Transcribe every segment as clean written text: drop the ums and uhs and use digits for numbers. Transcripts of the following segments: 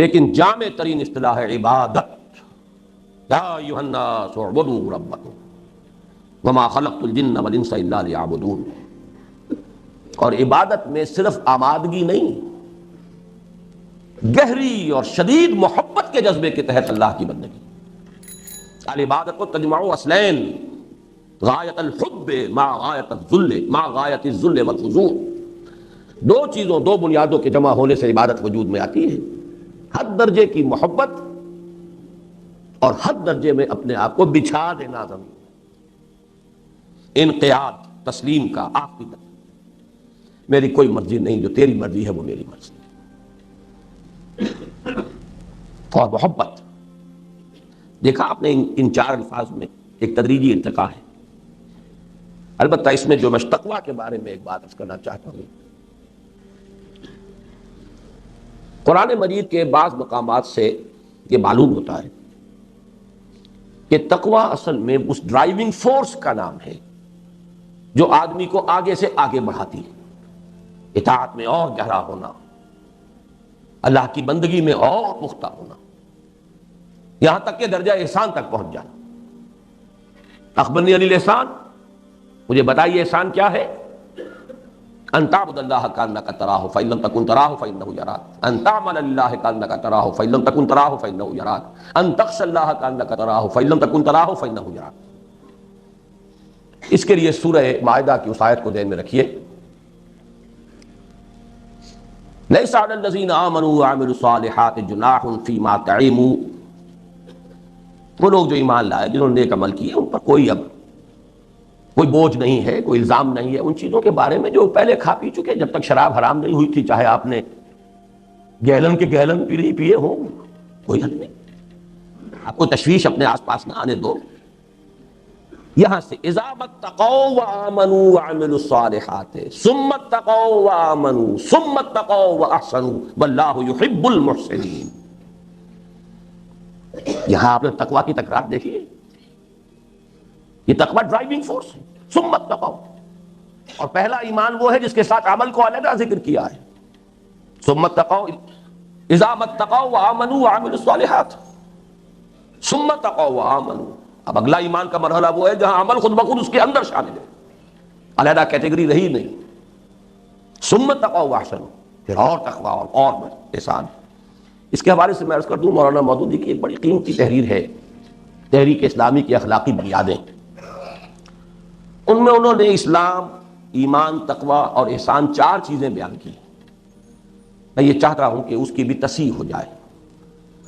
لیکن جامع ترین اصطلاح ہے عبادت. یا ایھا الناس اعبدوا ربکم وما خلقت الجن والانس الا لیعبدون. اور عبادت میں صرف آمادگی نہیں، گہری اور شدید محبت کے جذبے کے تحت اللہ کی بندگی. العبادت کو تجمع اصلین، غایت الحب مع غایت الذل مع غایت الذل والخضوع. دو چیزوں، دو بنیادوں کے جمع ہونے سے عبادت وجود میں آتی ہے. حد درجے کی محبت اور حد درجے میں اپنے آپ کو بچھا دینا زمین. انقیاد، تسلیم کا آخری تک. میری کوئی مرضی نہیں، جو تیری مرضی ہے وہ میری مرضی. اور محبت، دیکھا آپ نے ان چار الفاظ میں ایک تدریجی ارتقاء ہے. البتہ اس میں جو میں تقویٰ کے بارے میں ایک بات عرض کرنا چاہتا ہوں. قرآن مجید کے بعض مقامات سے یہ معلوم ہوتا ہے کہ تقویٰ اصل میں اس ڈرائیونگ فورس کا نام ہے جو آدمی کو آگے سے آگے بڑھاتی ہے. اطاعت میں اور گہرا ہونا، اللہ کی بندگی میں اور پختہ ہونا، یہاں تک کہ درجہ احسان تک پہنچ جانا. اخبرنی عن الاحسان، مجھے بتائیے احسان کیا ہے؟ ان تعبد اللہ کانک تراہ فإن لم تکن تراہ فإنہ یراک، ان تعمل للہ کانک تراہ فإن لم تکن تراہ فإنہ یراک، ان تخشى اللہ کانک تراہ فإن لم تکن تراہ فإنہ یراک. اس کے لیے سورہ مائدہ کی اس آیت کو ذہن میں رکھیے. لیس علی الذین آمنوا وعملوا الصالحات جناح فیما طعموا. وہ لوگ جو ایمان لائے، جنہوں نے نیک عمل کیے، ان پر کوئی بوجھ نہیں ہے، کوئی الزام نہیں ہے ان چیزوں کے بارے میں جو پہلے کھا پی چکے. جب تک شراب حرام نہیں ہوئی تھی، چاہے آپ نے گیلن کے گیلن پیے ہوں، کوئی حد نہیں. آپ کو تشویش اپنے آس پاس نہ آنے دو. یہاں سے اذا اتقوا وآمنوا وعملوا الصالحات ثم اتقوا وآمنوا ثم اتقوا واحسنوا واللہ یحب المحسنین. یہاں آپ نے تقویٰ کی تکرار دیکھیے. یہ تقویٰ ڈرائیونگ فورس ہے. ثم اتقوا، اور پہلا ایمان وہ ہے جس کے ساتھ عمل کو علیحدہ ذکر کیا ہے. ثم اتقوا اذا اتقوا وآمنوا وعملوا الصالحات ثم اتقوا وآمنوا. اب اگلا ایمان کا مرحلہ وہ ہے جہاں عمل خود بخود اس کے اندر شامل ہے، علیحدہ کیٹیگری رہی نہیں. ثم اتقوا واحسنوا، پھر اور تقویٰ اور احسان. اس کے حوالے سے میں عرض کر دوں، مولانا مودودی کی ایک بڑی قیمتی تحریر ہے، تحریک اسلامی کی اخلاقی بنیادیں. ان میں انہوں نے اسلام، ایمان، تقویٰ اور احسان چار چیزیں بیان کی. میں یہ چاہتا ہوں کہ اس کی بھی تصحیح ہو جائے.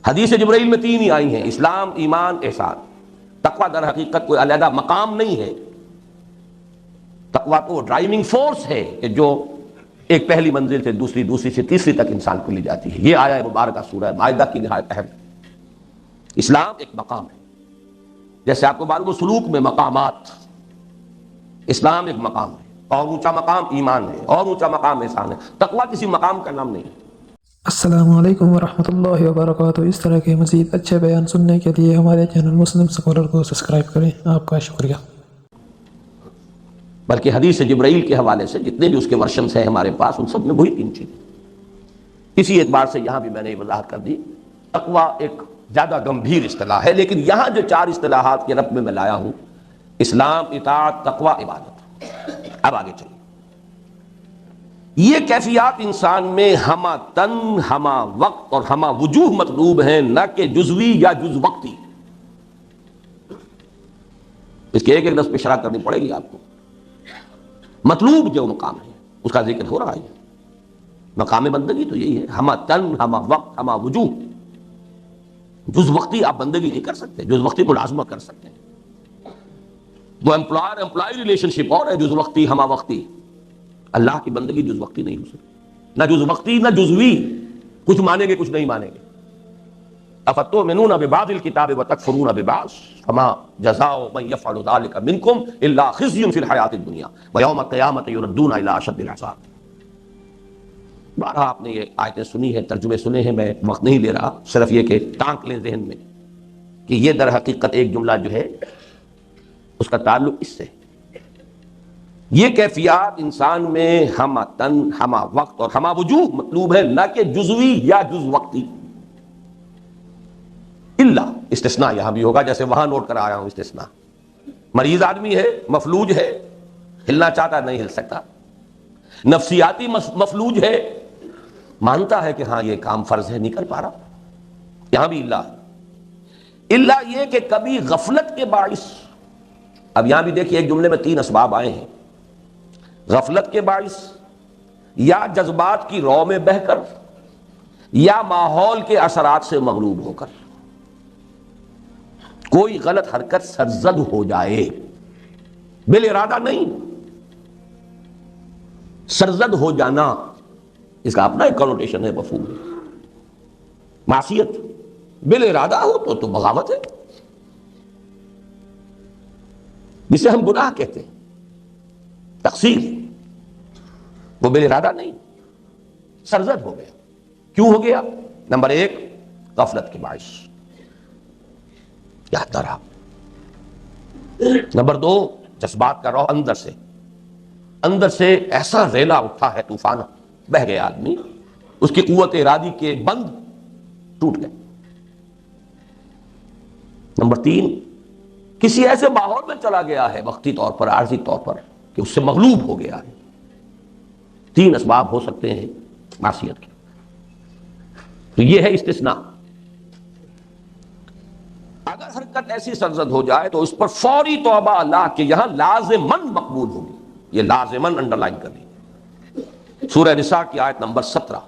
حدیث جبرائیل میں تین ہی آئی ہیں، اسلام، ایمان، احسان. تقویٰ در حقیقت کوئی علیحدہ مقام نہیں ہے. تقویٰ تو ڈرائیونگ فورس ہے کہ جو ایک پہلی منزل سے دوسری سے تیسری تک انسان کو لے جاتی ہے. یہ آیا مبارکہ سورہ مائدہ کی نہایت اہم. اسلام ایک مقام ہے، جیسے آپ کو معلوم ہے سلوک میں مقامات. اسلام ایک مقام ہے، اور اونچا مقام ایمان ہے، اور اونچا مقام احسان ہے. تقویٰ کسی مقام کا نام نہیں ہے. السلام علیکم ورحمۃ اللہ وبرکاتہ. اس طرح کے مزید اچھے بیان سننے کے لیے ہمارے چینل مسلم اسکالر کو سبسکرائب کریں. آپ کا شکریہ. بلکہ حدیث جبرائیل کے حوالے سے جتنے بھی اس کے ورشنز ہیں ہمارے پاس، ان سب میں وہی تین چیزیں. اسی اعتبار سے یہاں بھی میں نے یہ وضاحت کر دی. تقویٰ ایک زیادہ گمبھیر اصطلاح ہے، لیکن یہاں جو چار اصطلاحات کے رب میں لایا ہوں، اسلام، اطاعت، تقویٰ، عبادت. اب آگے چلیے. یہ کیفیات انسان میں ہمہ تن، ہمہ وقت اور ہمہ وجوہ مطلوب ہیں، نہ کہ جزوی یا جز وقتی. اس کے ایک ایک دس پہ شرح کرنی پڑے گی آپ کو. مطلوب جو مقام ہے اس کا ذکر ہو رہا ہے. مقام بندگی تو یہی ہے، ہمہ تن، ہمہ وقت، ہمہ وجوہ. جز وقتی آپ بندگی نہیں کر سکتے، جز وقتی ملازمہ کر سکتے ہیں. وہ امپلائر امپلائی ریلیشن شپ اور ہے، جز وقتی ہمہ وقتی. اللہ کی بندگی جز وقتی نہیں ہو سکتی، نہ جز وقتی نہ جزوی. کچھ مانیں گے کچھ نہیں مانیں گے. افتؤمنون ببعض الکتاب وتکفرون ببعض فما جزاء من یفعل ذلک منکم الا خزی فی الحیاۃ الدنیا ویوم القیامۃ یردون الی اشد العذاب. بارہ آپ نے یہ آیتیں سنی ہیں، ترجمے سنے ہیں، میں وقت نہیں لے رہا، صرف یہ کہ ٹانک لیں ذہن میں کہ یہ در حقیقت ایک جملہ جو ہے اس کا تعلق اس سے. یہ کیفیات انسان میں ہمہ تن، ہمہ وقت اور ہمہ وجوہ مطلوب ہے، نہ کہ جزوی یا جز وقتی. استثناء یہاں بھی ہوگا، جیسے وہاں نوٹ کرا آیا ہوں استثناء. مریض آدمی ہے، مفلوج ہے، ہلنا چاہتا نہیں ہل سکتا. نفسیاتی مفلوج ہے، مانتا ہے کہ ہاں یہ کام فرض ہے، نہیں کر پا رہا. یہاں بھی اللہ یہ کہ کبھی غفلت کے باعث، اب یہاں بھی دیکھیے ایک جملے میں 3 اسباب آئے ہیں. غفلت کے باعث، یا جذبات کی رو میں بہہ کر، یا ماحول کے اثرات سے مغلوب ہو کر. کوئی غلط حرکت سرزد ہو جائے، بالارادہ نہیں، سرزد ہو جانا، اس کا اپنا ایک کنوٹیشن ہے، مفہوم ہے. معصیت بالارادہ ہو تو بغاوت ہے، جسے ہم گناہ کہتے ہیں، تقصیر. وہ بالارادہ نہیں، سرزد ہو گیا. کیوں ہو گیا؟ نمبر 1 غفلت کے باعث، یاد رہا. نمبر 2 جذبات کا رو، اندر سے ایسا ریلا اٹھا ہے، طوفان بہ گیا آدمی، اس کی قوت ارادی کے بند ٹوٹ گئے. نمبر 3 کسی ایسے ماحول میں چلا گیا ہے، وقتی طور پر، عارضی طور پر، کہ اس سے مغلوب ہو گیا ہے. 3 اسباب ہو سکتے ہیں معصیت کے. تو یہ ہے استثناء. اگر حرکت ایسی سرزد ہو جائے تو اس پر فوری توبہ اللہ کے یہاں لازماً مقبول ہوگی. یہ لازماً انڈر لائن کر لیجیے. سورہ نساء کی آیت نمبر 17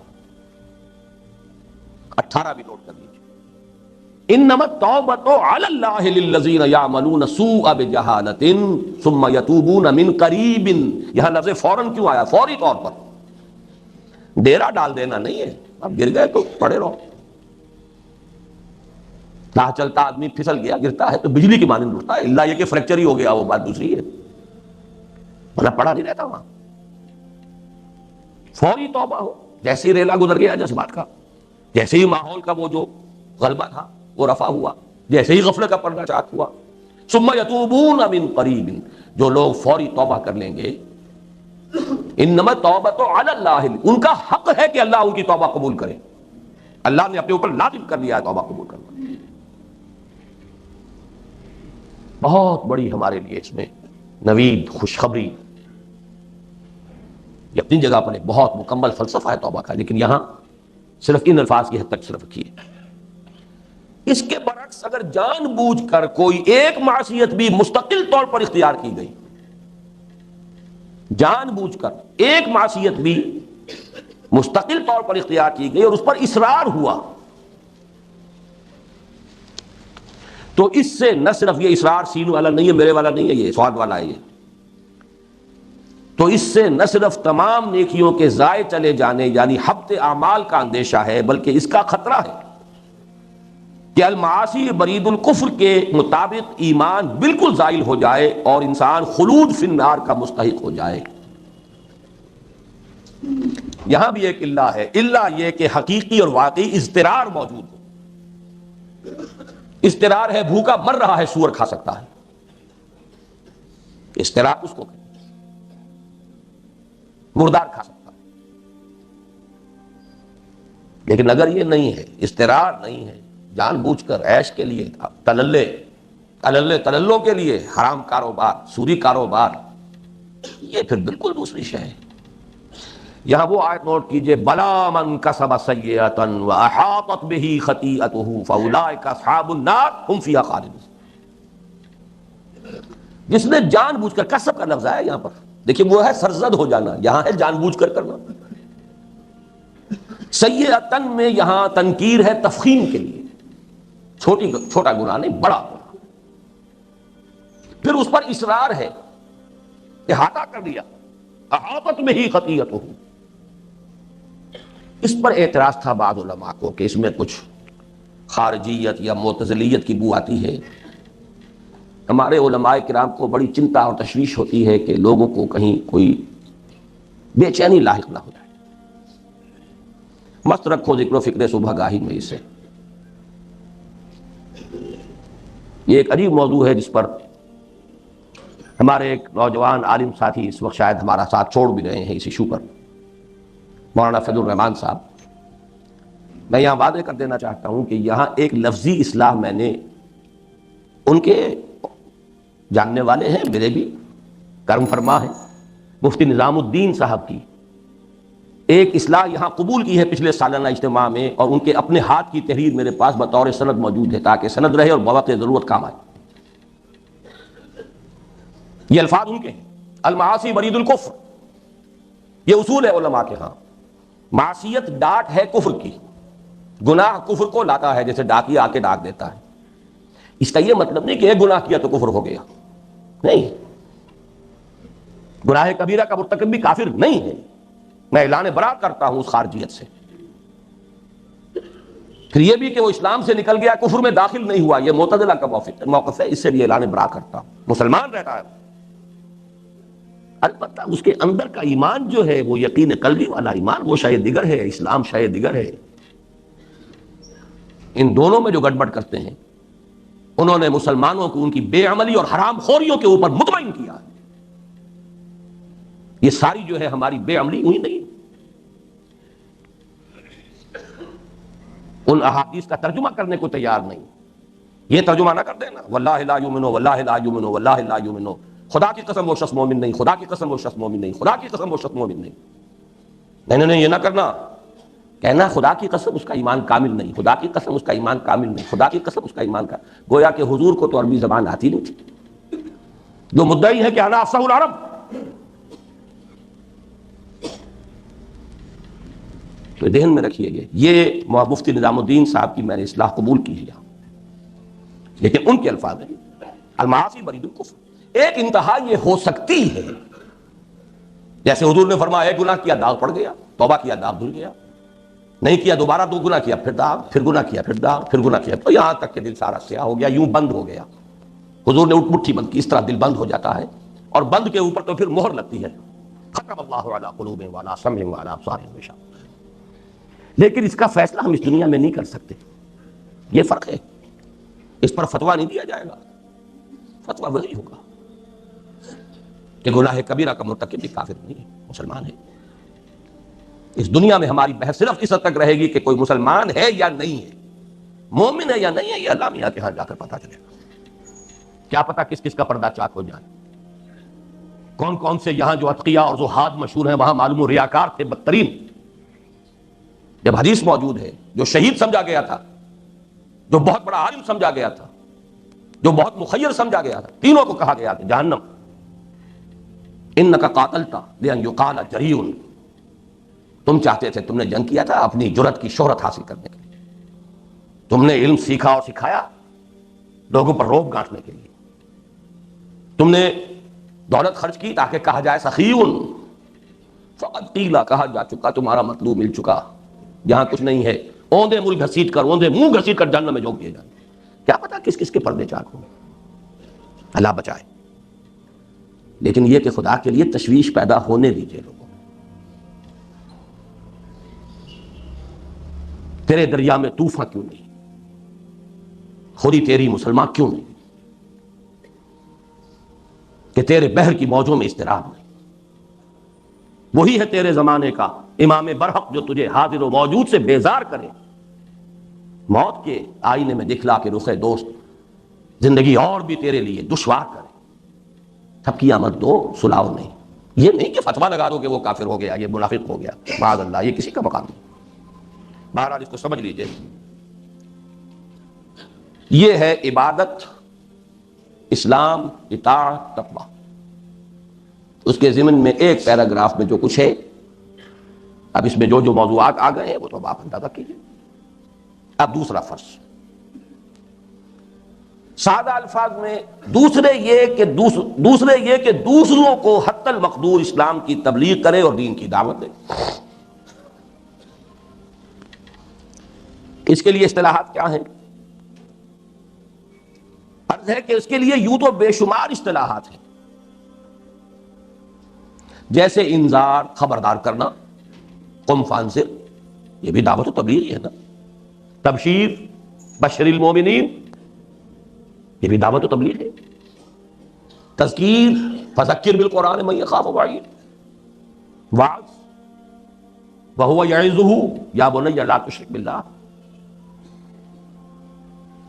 18 بھی نوٹ کر لیجیے. انما التوبۃ علی اللہ للذین یعملون السوء بجہالۃ ثم یتوبون من قریب. یہاں لفظ فوراً کیوں آیا؟ فوری طور پر. ڈیرا ڈال دینا نہیں ہے، اب گر گئے تو پڑے رہو. راہ چلتا آدمی پھسل گیا، گرتا ہے تو بجلی کی مانند اٹھتا ہے، اللہ یہ کہ فریکچر ہی ہو گیا، وہ بات دوسری ہے، ورنہ پڑا نہیں رہتا وہاں. فوری توبہ ہو. جیسے ہی ریلا گزر گیا جذبات کا، جیسے ہی ماحول کا وہ جو غلبہ تھا وہ رفع ہوا، جیسے ہی غفلت کا پردہ چاک ہوا. ثم یتوبون من قریب، جو لوگ فوری توبہ کر لیں گے. انما التوبۃ علی اللہ، ان کا حق ہے کہ اللہ ان کی توبہ قبول کرے. اللہ نے اپنے اوپر لازم کر لیا ہے توبہ قبول کرنا. بہت بڑی ہمارے لیے اس میں نوید، خوشخبری. یہ اپنی جگہ پر ایک بہت مکمل فلسفہ ہے توبہ کا، لیکن یہاں صرف ان الفاظ کی حد تک صرف رکھیے. اس کے برعکس اگر جان بوجھ کر کوئی ایک معصیت بھی مستقل طور پر اختیار کی گئی، جان بوجھ کر ایک معصیت بھی مستقل طور پر اختیار کی گئی اور اس پر اصرار ہوا، تو اس سے نہ صرف یہ اصرار سین والا نہیں ہے، میرے والا نہیں ہے، یہ سواد والا ہے. یہ تو اس سے نہ صرف تمام نیکیوں کے ضائع چلے جانے یعنی حبط اعمال کا اندیشہ ہے، بلکہ اس کا خطرہ ہے کہ المعاصی برید الکفر کے مطابق ایمان بالکل زائل ہو جائے اور انسان خلود فی النار کا مستحق ہو جائے. یہاں بھی ایک اللہ ہے، اللہ یہ کہ حقیقی اور واقعی اضطرار موجود ہو. اضطرار ہے، بھوکا مر رہا ہے، سور کھا سکتا ہے، اضطرار اس کو کہتے ہیں. مردار کھا سکتا ہے. لیکن اگر یہ نہیں ہے، اضطرار نہیں ہے، جان بوجھ کر عیش کے لیے، تللوں کے لیے حرام کاروبار، سوری کاروبار، یہ پھر بالکل دوسری شے ہے. یہاں وہ آیت نوٹ کیجئے، بلا من کسب سیئۃ واحاطت بہ خطیئتہ فاولئک اصحاب النار هم فیہا خالدون. جس نے جان بوجھ کر، کسب کا لفظ ہے یہاں پر، دیکھیے وہ ہے سرزد ہو جانا، یہاں ہے جان بوجھ کر کرنا. سیئۃ میں یہاں تنکیر ہے تفخیم کے لیے، چھوٹا گناہ نہیں، بڑا گناہ. پھر اس پر اصرار ہے، احاطہ کر دیا، احاطت میں ہی خطیئتہ. اس پر اعتراض تھا بعض علماء کو کہ اس میں کچھ خارجیت یا معتزلیت کی بو آتی ہے. ہمارے علماء کرام کو بڑی چنتا اور تشویش ہوتی ہے کہ لوگوں کو کہیں کوئی بے چینی لاحق نہ ہو جائے. مست رکھو ذکر و فکر صبح گاہی میں اسے. یہ ایک عجیب موضوع ہے جس پر ہمارے ایک نوجوان عالم ساتھی اس وقت شاید ہمارا ساتھ چھوڑ بھی رہے ہیں اس ایشو پر، مولانا فضل الرحمان صاحب. میں یہاں واضح کر دینا چاہتا ہوں کہ یہاں ایک لفظی اصلاح میں نے ان کے جاننے والے ہیں، میرے بھی کرم فرما ہے، مفتی نظام الدین صاحب کی ایک اصلاح یہاں قبول کی ہے پچھلے سالانہ اجتماع میں، اور ان کے اپنے ہاتھ کی تحریر میرے پاس بطور سند موجود ہے تاکہ سند رہے اور بوقت ضرورت کام آئے۔ یہ الفاظ ان کے ہیں، المعاصی برید الکفر، یہ اصول ہے علماء کے ہاں۔ معصیت ڈاٹ ہے کفر کی، گناہ کفر کو لاتا ہے، جیسے ڈاکیا آ کے ڈاک دیتا ہے۔ اس کا یہ مطلب نہیں کہ ایک گناہ کیا تو کفر ہو گیا، نہیں، گناہ کبیرہ کا مرتکب بھی کافر نہیں ہے، میں اعلان برات کرتا ہوں اس خارجیت سے۔ پھر یہ بھی کہ وہ اسلام سے نکل گیا کفر میں داخل نہیں ہوا، یہ معتزلہ کا موقف ہے، اس سے بھی اعلان برات کرتا ہوں، مسلمان رہتا ہے، البتہ اس کے اندر کا ایمان جو ہے وہ یقین قلبی والا ایمان، وہ شاید دیگر ہے، اسلام شاید دیگر ہے۔ ان دونوں میں جو گڑبڑ کرتے ہیں، انہوں نے مسلمانوں کو ان کی بے عملی اور حرام خوریوں کے اوپر مطمئن کیا۔ یہ ساری جو ہے ہماری بے عملی ہوئی نہیں، ان احادیث کا ترجمہ کرنے کو تیار نہیں، یہ ترجمہ نہ کر دینا واللہ لا یؤمنو واللہ لا یؤمنو واللہ لا یؤمنو، خدا کی قسم وہ شخص مومن نہیں، خدا کی قسم وہ شخص مومن نہیں، خدا کی قسم وہ شخص مومن نہیں، نہیں، یہ نہ کرنا، کہنا خدا کی قسم اس کا ایمان کامل نہیں، خدا کی قسم اس کا ایمان کامل نہیں، خدا کی قسم اس کا ایمان کا، گویا کہ حضور کو تو عربی زبان آتی نہیں تھی، جو مدعی ہے کہ انا افصح العرب۔ تو ذہن میں رکھیے گے، یہ مفتی نظام الدین صاحب کی میں نے اصلاح قبول کی ہے، لیکن ان کے الفاظ ہیں المعاصی برید الکفر، ایک انتہا یہ ہو سکتی ہے، جیسے حضور نے فرمایا ایک گناہ کیا داغ پڑ گیا، توبہ کیا داغ دھل گیا، نہیں کیا دوبارہ دو گناہ کیا پھر داغ، پھر گناہ کیا پھر داغ، پھر گناہ کیا، تو یہاں تک کہ دل سارا سیاہ ہو گیا، یوں بند ہو گیا۔ حضور نے اٹھ مٹھی بند کی، اس طرح دل بند ہو جاتا ہے، اور بند کے اوپر تو پھر مہر لگتی ہے، ختم اللہ علی قلوبہم وعلی سمعہم وعلی ابصارہم غشاوہ۔ لیکن اس کا فیصلہ ہم اس دنیا میں نہیں کر سکتے، یہ فرق ہے، اس پر فتویٰ نہیں دیا جائے گا، فتویٰ وہی ہوگا کہ گناہ کبیرہ کا مرتکب بھی کافر نہیں ہے، مسلمان ہے۔ اس دنیا میں ہماری بحث صرف اس حد تک رہے گی کہ کوئی مسلمان ہے یا نہیں ہے، مومن ہے یا نہیں ہے، یہ اللہ میاں کے ہاں جا کر پتہ چلے گا، کیا پتہ کس کس کا پردہ چاک ہو جائے، کون کون سے یہاں جو اتقیاء اور زہاد مشہور ہیں وہاں معلوم ریاکار تھے بدترین۔ جب حدیث موجود ہے، جو شہید سمجھا گیا تھا، جو بہت بڑا عالم سمجھا گیا تھا، جو بہت مخیر سمجھا گیا تھا، تینوں کو کہا گیا کہ جہنم، انک قاتلت لان یقال جریء، تم چاہتے تھے، تم نے جنگ کیا تھا اپنی جرأت کی شہرت حاصل کرنے کے لیے، تم نے علم سیکھا اور سکھایا لوگوں پر روب گانٹنے کے لیے، تم نے دولت خرچ کی تاکہ کہا جائے سخی، فقد قیل، کہا جا چکا تمہارا مطلوب مل چکا، جہاں کچھ نہیں ہے اوندے منہ گھسیٹ کر، اوندے منہ گھسیٹ کر جہنم میں جھونک دیے جائیں، کیا پتا کس کس کے پردے چاک ہوں، اللہ بچائے۔ لیکن یہ کہ خدا کے لیے تشویش پیدا ہونے دیجئے لوگوں، تیرے دریا میں طوفان کیوں نہیں، خودی تیری مسلمان کیوں نہیں، کہ تیرے بحر کی موجوں میں اضطراب نہیں، وہی ہے تیرے زمانے کا امام برحق جو تجھے حاضر و موجود سے بیزار کرے، موت کے آئینے میں دکھلا کے رخ دوست زندگی اور بھی تیرے لیے دشوار کرے، تب کی آمد دو سلاؤ نہیں، یہ نہیں کہ فتویٰ لگا دو کہ وہ کافر ہو گیا، یہ منافق ہو گیا، معاذ اللہ، یہ کسی کا مقام نہیں۔ بہرحال اس کو سمجھ لیجئے، یہ ہے عبادت، اسلام، اطاعت، تقویٰ۔ اس کے ضمن میں ایک پیراگراف میں جو کچھ ہے، اب اس میں جو موضوعات آ گئے ہیں وہ تو آپ اندازہ کیجیے۔ اب دوسرا فرض، سادہ الفاظ میں دوسرے یہ کہ دوسروں کو حتی المقدور اسلام کی تبلیغ کرے اور دین کی دعوت دے۔ اس کے لیے اصطلاحات کیا ہیں؟ عرض ہے کہ اس کے لیے یوں تو بے شمار اصطلاحات ہیں، جیسے انذار، خبردار کرنا، قم فانذر، یہ بھی دعوت و تبلیغ ہی ہے نا، تبشیر، بشر المومنین، یہ بھی دعوت و تبلیغ ہے، تذکیر، فذکر بالقرآن من یخاف وعید، وعظ، وہو یعظہ یا بنی لا تشرک باللہ،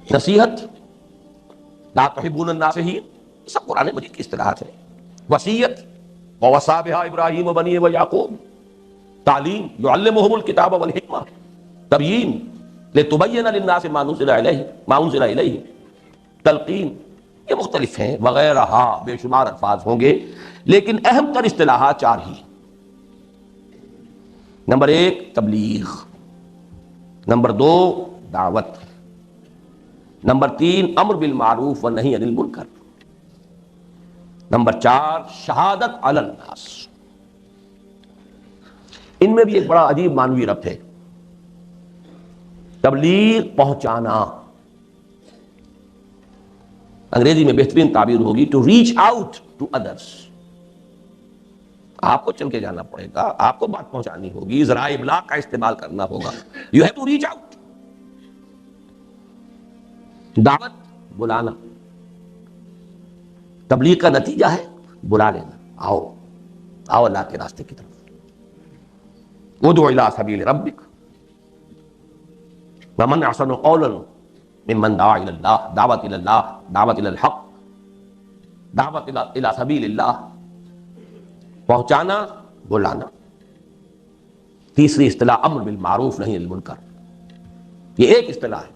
نصیحت، لا تحبون الناصحین، سب قرآن مجید کی اصطلاحات ہے. وصیت ووصى بها ابراہیم وبنیہ ویعقوب، تعلیم یعلمہم الکتاب والحکمہ، تبیین لتبین للناس ما انزل الیہم، تلقین، یہ مختلف ہیں وغیرہ، بے شمار الفاظ ہوں گے، لیکن اہم تر اصطلاحات چار ہی. نمبر 1 تبلیغ، نمبر 2 دعوت، نمبر 3 امر بالمعروف والنہی عن المنکر، نمبر 4 شہادت علی الناس. ان میں بھی ایک بڑا عجیب معنوی ربط ہے. تبلیغ پہنچانا، انگریزی میں بہترین تعبیر ہوگی to reach out to others. آپ کو چل کے جانا پڑے گا، آپ کو بات پہنچانی ہوگی، ذرائع ابلاغ کا استعمال کرنا ہوگا. You have to reach out. دعوت بلانا، تبلیغ کا نتیجہ ہے بلا لینا، آؤ آؤ اللہ کے راستے کی طرف. ادع الی سبیل ربک ومن احسن قولا ممن دعا الی اللہ، دعوت الی اللہ، دعوت الی الحق، دعوت الی سبیل اللہ. پہنچانا، بلانا. تیسری اصطلاح امر بالمعروف نہی عن المنکر. یہ ایک اصطلاح ہے،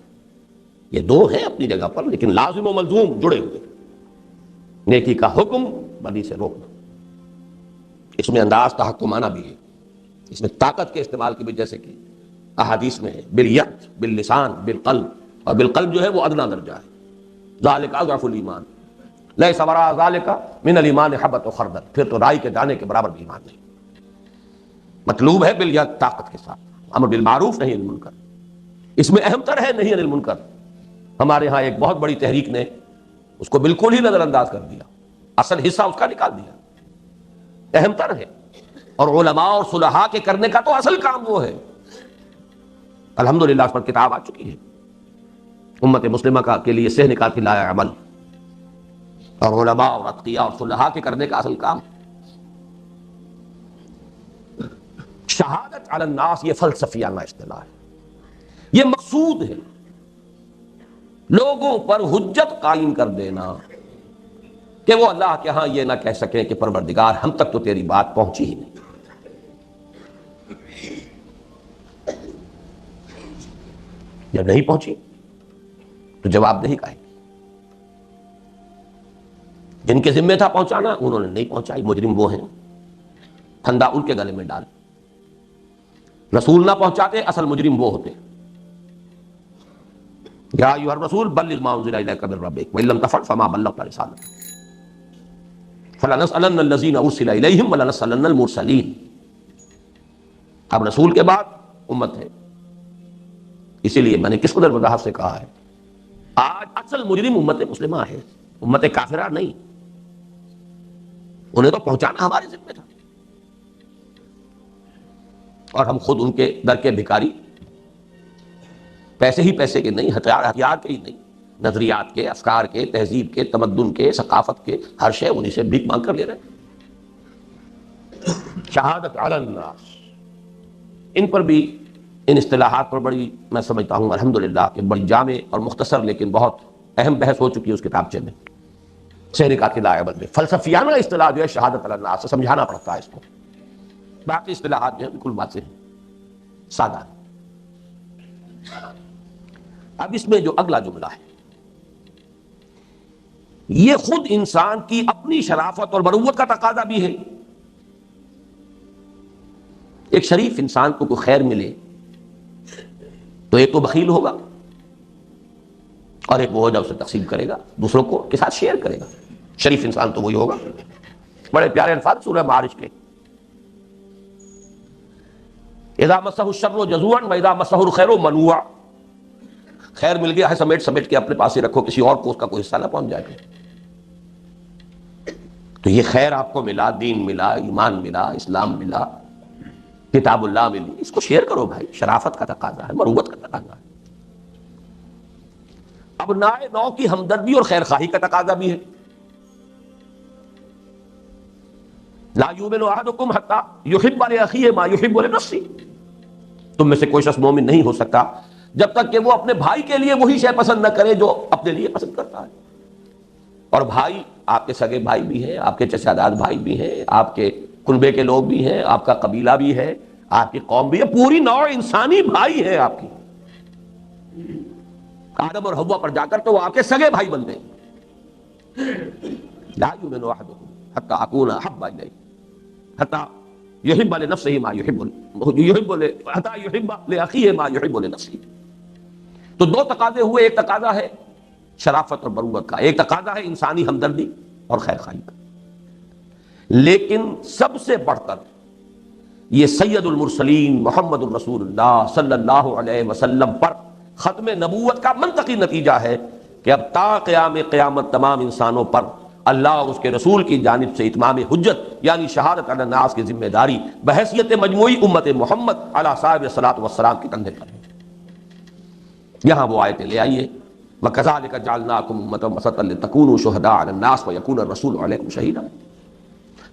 یہ دو ہیں اپنی جگہ پر لیکن لازم و ملزوم جڑے ہوئے. نیکی کا حکم، بدی سے روکنا. اس میں انداز تحکمانہ بھی ہے، اس میں طاقت کے استعمال کی بھی، جیسے کہ احادیث میں ہے بالید، باللسان، بالقلب. اور بالقلب جو ہے وہ ادنا درجہ ہے. ذالک اضعف الایمان لیس وراء ذالک من الایمان حبۃ خردل. پھر تو رائی کے دانے کے برابر بھی ایمان نہیں. مطلوب ہے بالید، طاقت کے ساتھ. امر بالمعروف نہی عن المنکر، اس میں اہم تر ہے نہی عن المنکر. ہمارے ہاں ایک بہت بڑی تحریک نے اس کو بالکل ہی نظر انداز کر دیا، اصل حصہ اس کا نکال دیا. اہم تر ہے، اور علماء اور صلحاء کے کرنے کا تو اصل کام وہ ہے. الحمدللہ اس پر کتاب آ چکی ہے، امت مسلمہ کا کے لیے سہ نکال کے لایا عمل. اور علماء اور اتقیاء اور صلحاء کے کرنے کا اصل کام. شہادت علی الناس یہ فلسفیانہ اصطلاح ہے، یہ مقصود ہے لوگوں پر حجت قائم کر دینا کہ وہ اللہ کے ہاں یہ نہ کہہ سکیں کہ پروردگار ہم تک تو تیری بات پہنچی ہی نہیں. جب نہیں پہنچی تو جواب نہیں کہیں. جن کے ذمہ تھا پہنچانا انہوں نے نہیں پہنچائی، مجرم وہ ہیں، پھندا ان کے گلے میں ڈال. رسول نہ پہنچاتے اصل مجرم وہ ہوتے. یا ایھا الرسول بلغ ما انزل الیک من ربک وان لم تفعل فما بلغت رسالته فلنسألن الذین ارسل الیہم ولنسألن المرسلین. اب رسول کے بعد امت ہے. اسی لیے میں نے کس قدر وضاحت سے کہا ہے، آج اصل مجرم امت مسلمہ ہے، امت کافرہ نہیں. انہیں تو پہنچانا ہمارے ذمہ تھا، اور ہم خود ان کے در کے بھکاری، پیسے ہی پیسے کے نہیں، ہتھیار کے ہی نہیں، نظریات کے، افکار کے، تہذیب کے، تمدن کے، ثقافت کے، ہر شے انہیں سے بھیک مانگ کر لے رہے ہیں. شہادت علی الناس، ان پر بھی، ان اصطلاحات پر بڑی میں سمجھتا ہوں الحمدللہ کہ بڑی جامع اور مختصر لیکن بہت اہم بحث ہو چکی ہے اس کتابچے میں، سہرکات کی لائبر میں. فلسفیانہ اصطلاح جو ہے شہادت علی الناس سے سمجھانا پڑتا ہے اس کو. باقی اصطلاحات جو ہیں بالکل واضح ہیں، سادہ. اب اس میں جو اگلا جملہ ہے یہ خود انسان کی اپنی شرافت اور مروت کا تقاضا بھی ہے. ایک شریف انسان کو کوئی خیر ملے تو ایک تو بخیل ہوگا، اور ایک وہ ہوگا اسے تقسیم کرے گا، دوسروں کو کے ساتھ شیئر کرے گا. شریف انسان تو وہی ہوگا. بڑے پیارے الفاظ سورہ معارج کے، اذا مسہ الشر جزوعا واذا مسہ الخیر منوعا. خیر مل گیا ہے سمیٹ سمیٹ کے اپنے پاس ہی رکھو، کسی اور کو اس کا کوئی حصہ نہ پہنچ جائے گا. تو یہ خیر آپ کو ملا، دین ملا، ایمان ملا، اسلام ملا، کتاب اللہ ملی، اس کو شیئر کرو بھائی. شرافت کا تقاضا ہے، مروت کا تقاضا ہے. ابناء نو کی ہمدردی اور خیر خواہی کا تقاضا بھی ہے. لا یؤمن احدکم حتی یحب لاخیہ ما یحب لنفسہ. تم میں سے کوئی شخص مومن نہیں ہو سکتا جب تک کہ وہ اپنے بھائی کے لیے وہی شے پسند نہ کرے جو اپنے لیے پسند کرتا ہے. اور بھائی آپ کے سگے بھائی بھی ہیں، آپ کے چچا داد بھائی بھی ہیں، آپ کے کنبے کے لوگ بھی ہیں، آپ کا قبیلہ بھی ہے، آپ کی قوم بھی ہے، پوری نوع انسانی بھائی ہے آپ کی۔ آدم اور حوا پر جا کر تو وہ آپ کے سگے بھائی بن گئے۔ لا یؤمن احدکم حتی اکون احب الیہ حتی یحب لنفسہ ما یحب حتی یحب لاخیہ ما یحب لنفسہ۔ تو دو تقاضے ہوئے، ایک تقاضا ہے شرافت اور بروت کا، ایک تقاضا ہے انسانی ہمدردی اور خیر خواہی کا، لیکن سب سے بڑھ کر یہ سید المرسلین محمد الرسول اللہ صلی اللہ علیہ وسلم پر ختم نبوت کا منطقی نتیجہ ہے کہ اب تا قیام قیامت تمام انسانوں پر اللہ اور اس کے رسول کی جانب سے اتمام حجت یعنی شہادت علی الناس کی ذمہ داری بحیثیت مجموعی امت محمد علی صاحب الصلاۃ والسلام کے کندھے پر ہے۔ یہاں وہ آیتیں لے آئیے، وَكَذَلِكَ جَعَلْنَاكُمْ أُمَّةً وَسَطًا لِتَكُونُوا شُهَدَاءَ عَلَى النَّاسِ وَيَكُونَ الرَّسُولُ عَلَيْكُمْ شَهِيدًا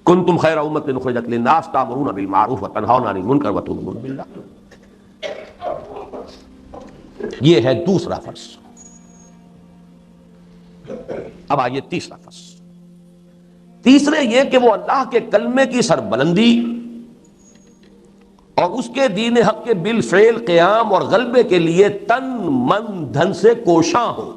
كُنتُمْ خَيْرَ أُمَّةٍ أُخْرِجَتْ لِلنَّاسِ تَأْمُرُونَ بِالْمَعْرُوفِ وَتَنْهَوْنَ عَنِ الْمُنكَرِ وَتُؤْمِنُونَ بِاللَّهِ۔ یہ ہے دوسرا فرض۔ اب آئیے تیسرا فرض۔ تیسرے یہ کہ وہ اللہ کے کلمے کی سربلندی اور اس کے دین حق کے بالفعل قیام اور غلبے کے لیے تن من دھن سے کوشاں ہو۔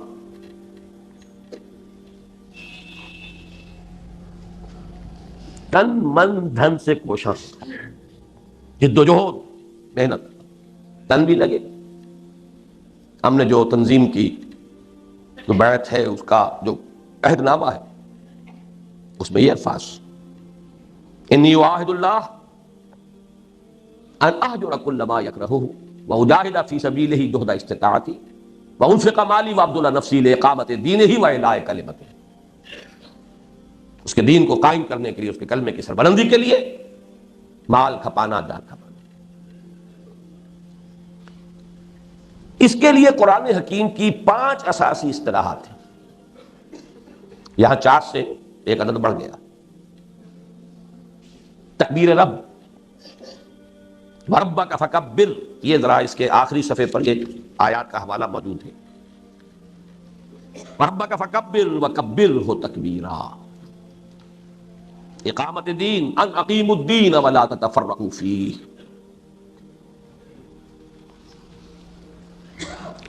تن من دھن سے کوشاں، جد و جہد، محنت، تن بھی لگے۔ ہم نے جو تنظیم کی جو بیعت ہے اس کا جو عہد نامہ ہے اس میں یہ الفاظ انی اعاہد اللہ ان اہجر کل ما یکرہہ واجاہد فی سبیلہ جہد استطاعتی وانفق مالی وابذل نفسی لاقامۃ دینہ واعلاء کلمتہ، اس کے دین کو قائم کرنے کے لیے، اس کے کلمے کی سربلندی کے لیے مال کھپانا، جان کھپانا۔ اس کے لیے قرآن حکیم کی 5 اساسی اصطلاحات ہیں، یہاں 4 سے ایک عدد بڑھ گیا۔ تکبیر رب، وَرَبَّكَ فَكَبِّرْ، یہ ذرا اس کے آخری صفحے پر یہ آیات کا حوالہ موجود ہے۔ وَرَبَّكَ فَكَبِّرْ وَكَبِّرْهُ تَكْبِيرًا، اقامت دین، ان اقیموا الدین ولا تتفرقوا فیہ،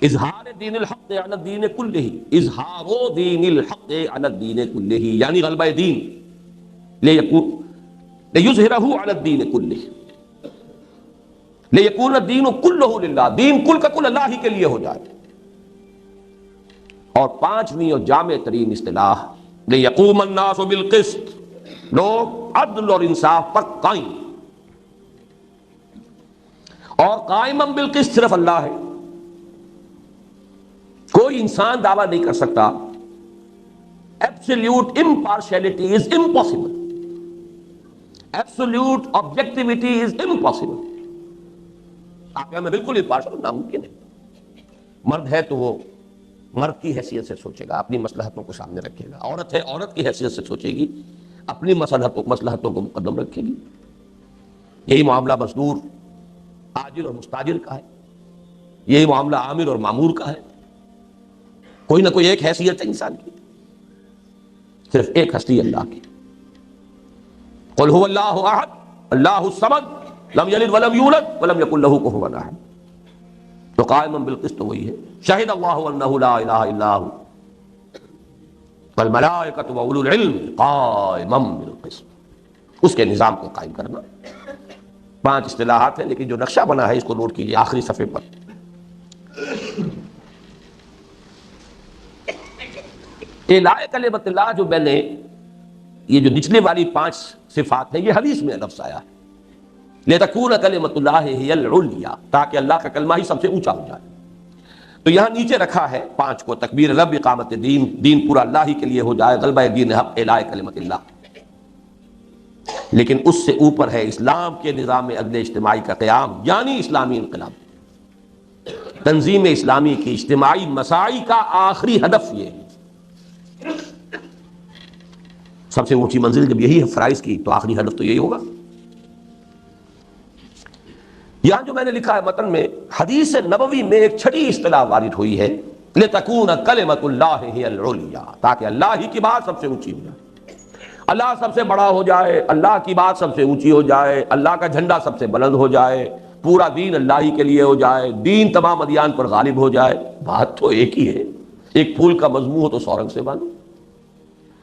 اظہار دین الحق علی الدین کلہ، اظہار دین الحق علی الدین کلہ یعنی غلبہ دین، لیظہرہ علی الدین کلہ، لیکون الدین کلہ للہ، دین کل کا کل اللہ ہی کے لیے ہو جائے۔ اور 5ویں اور جامع ترین اصطلاح لیقوم الناس بالقسط، لوگ عدل اور انصاف پر قائم، اور قائما بالقسط صرف اللہ ہے، کوئی انسان دعویٰ نہیں کر سکتا۔ Absolute impartiality is impossible, absolute objectivity is impossible. آپ میں بالکل امپارشل ناممکن ہے۔ مرد ہے تو وہ مرد کی حیثیت سے سوچے گا، اپنی مصلحتوں کو سامنے رکھے گا، عورت ہے عورت کی حیثیت سے سوچے گی، اپنی مصلحتوں کو مقدم رکھے گی۔ یہی معاملہ مزدور، آجر اور مستاجر کا ہے، یہی معاملہ عامر اور مامور کا ہے۔ کوئی نہ کوئی ایک حیثیت ہے انسان کی، صرف ایک ہستی اللہ کی۔ قل هو اللہ احد اللہ الصمد لم یلد ولم یولد ولم یکن له کفوا احد، تو قائما بالقسط وہی ہے۔ شہد اللہ انہ لا الہ الا هو والملائکۃ واولو العلم قائما بالقسط، اس کے نظام کو قائم کرنا۔ 5 اصطلاحات ہیں، لیکن جو نقشہ بنا ہے اس کو نوٹ کیجیے آخری صفحے پر۔ اعلاء کلمت اللہ، جو میں نے یہ جو نچلے والی 5 صفات ہیں یہ حدیث میں لفظ آیا ہے، لِتَكُونَ كَلِمَةُ اللَّهِ هِيَ الْعُلْيَا، تاکہ اللہ کا کلمہ ہی سب سے اونچا ہو جائے۔ تو یہاں نیچے رکھا ہے 5 کو، تکبیر رب، اقامت دین، دین پورا اللہ ہی کے لیے ہو جائے، غلبہ دین حق، اعلاء کلمت اللہ۔ لیکن اس سے اوپر ہے اسلام کے نظام عدل اجتماعی کا قیام، یعنی اسلامی انقلاب۔ تنظیم اسلامی کی اجتماعی مساعی کا آخری ہدف یہ ہے، سب سے اونچی منزل جب یہی ہے فرائض کی، تو آخری ہدف تو یہی ہوگا۔ یہاں جو میں نے لکھا ہے متن میں، حدیث نبوی میں ایک چھٹی اصطلاح وارد ہوئی ہے لتکون کلمۃ اللہ ہی العلیٰ، تاکہ اللہ ہی کی بات سب سے اونچی ہو جائے، اللہ سب سے بڑا ہو جائے، اللہ کی بات سب سے اونچی ہو جائے، اللہ کا جھنڈا سب سے بلند ہو جائے، پورا دین اللہ ہی کے لیے ہو جائے، دین تمام ادیان پر غالب ہو جائے۔ بات تو ایک ہی ہے، ایک پھول کا مضمون ہو تو 100 رنگ سے باندھو۔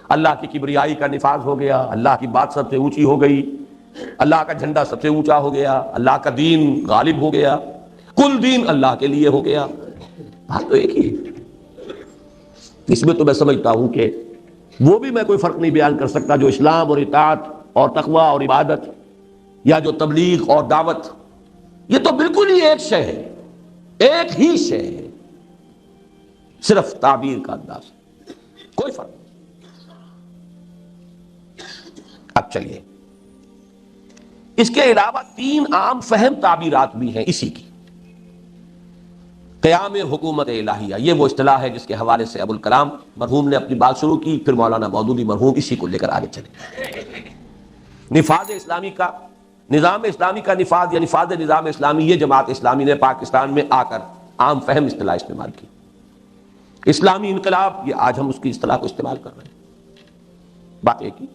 اللہ کی کبریائی کا نفاذ ہو گیا، اللہ کی بات سب سے اونچی ہو گئی، اللہ کا جھنڈا سب سے اونچا ہو گیا، اللہ کا دین غالب ہو گیا، کل دین اللہ کے لیے ہو گیا۔ بات تو ایک ہی ہے۔ اس میں تو میں سمجھتا ہوں کہ وہ بھی میں کوئی فرق نہیں بیان کر سکتا جو اسلام اور اطاعت اور تقوی اور عبادت یا جو تبلیغ اور دعوت، یہ تو بالکل ہی ایک شے ہے، ایک ہی شے ہے، صرف تعبیر کا انداز، کوئی فرق نہیں۔ اب چلیے، اس کے علاوہ 3 عام فہم تعبیرات بھی ہیں اسی کی۔ قیام حکومت الہیہ، یہ وہ اصطلاح ہے جس کے حوالے سے ابوالکلام مرحوم نے اپنی بات شروع کی، پھر مولانا مودودی مرحوم اسی کو لے کر آگے چلے۔ نفاذ اسلامی کا، نظام اسلامی کا نفاذ یا نفاذ نظام اسلامی، یہ جماعت اسلامی نے پاکستان میں آ کر عام فہم اصطلاح استعمال کی۔ اسلامی انقلاب، یہ آج ہم اس کی اصطلاح کو استعمال کر رہے ہیں، بات ایک ہی۔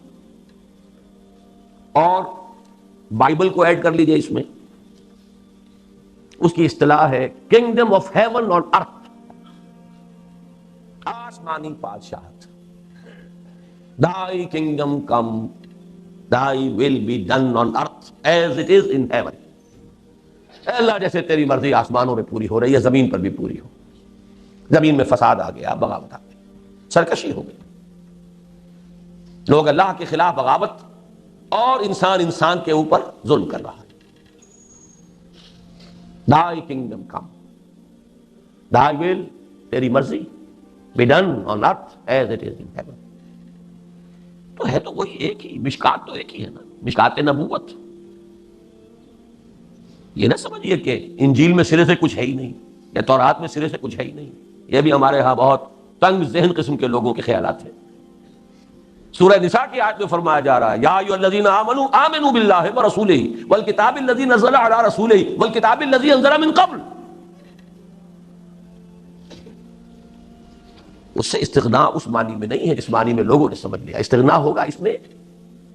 اور بائبل کو ایڈ کر لیجئے اس میں، اس کی اصطلاح ہے کنگڈم آف ہیون آن ارتھ، آسمانی بادشاہت۔ Thy kingdom come, thy will be done on earth as it is in heaven۔ اے اللہ، جیسے تیری مرضی آسمانوں میں پوری ہو رہی ہے، زمین پر بھی پوری ہو۔ زمین میں فساد آ گیا، بغاوت آ گئی، سرکشی ہو گئی، لوگ اللہ کے خلاف بغاوت، اور انسان انسان کے اوپر ظلم کر رہا ہے۔ Thy kingdom come, thy will، تیری مرضی، be done on earth as it is in heaven۔ تو ہے تو وہی ایک ہی، مشکات تو ایک ہی ہے نا، مشکات نبوت۔ یہ نہ سمجھیے کہ انجیل میں سرے سے کچھ ہے ہی نہیں، یا تورات میں سرے سے کچھ ہے ہی نہیں، یہ بھی ہمارے ہاں بہت تنگ ذہن قسم کے لوگوں کے خیالات ہیں۔ سورہ نساء کی آیت میں فرمایا جا رہا ہے، یا ایھا الذین آمنوا آمنوا باللہ ورسولہ والکتاب الذی نزل علی رسولہ والکتاب الذی انزل من قبل۔ اس سے استغناء اس معنی میں نہیں ہے جس معنی میں لوگوں نے سمجھ لیا۔ استغناء ہوگا اس میں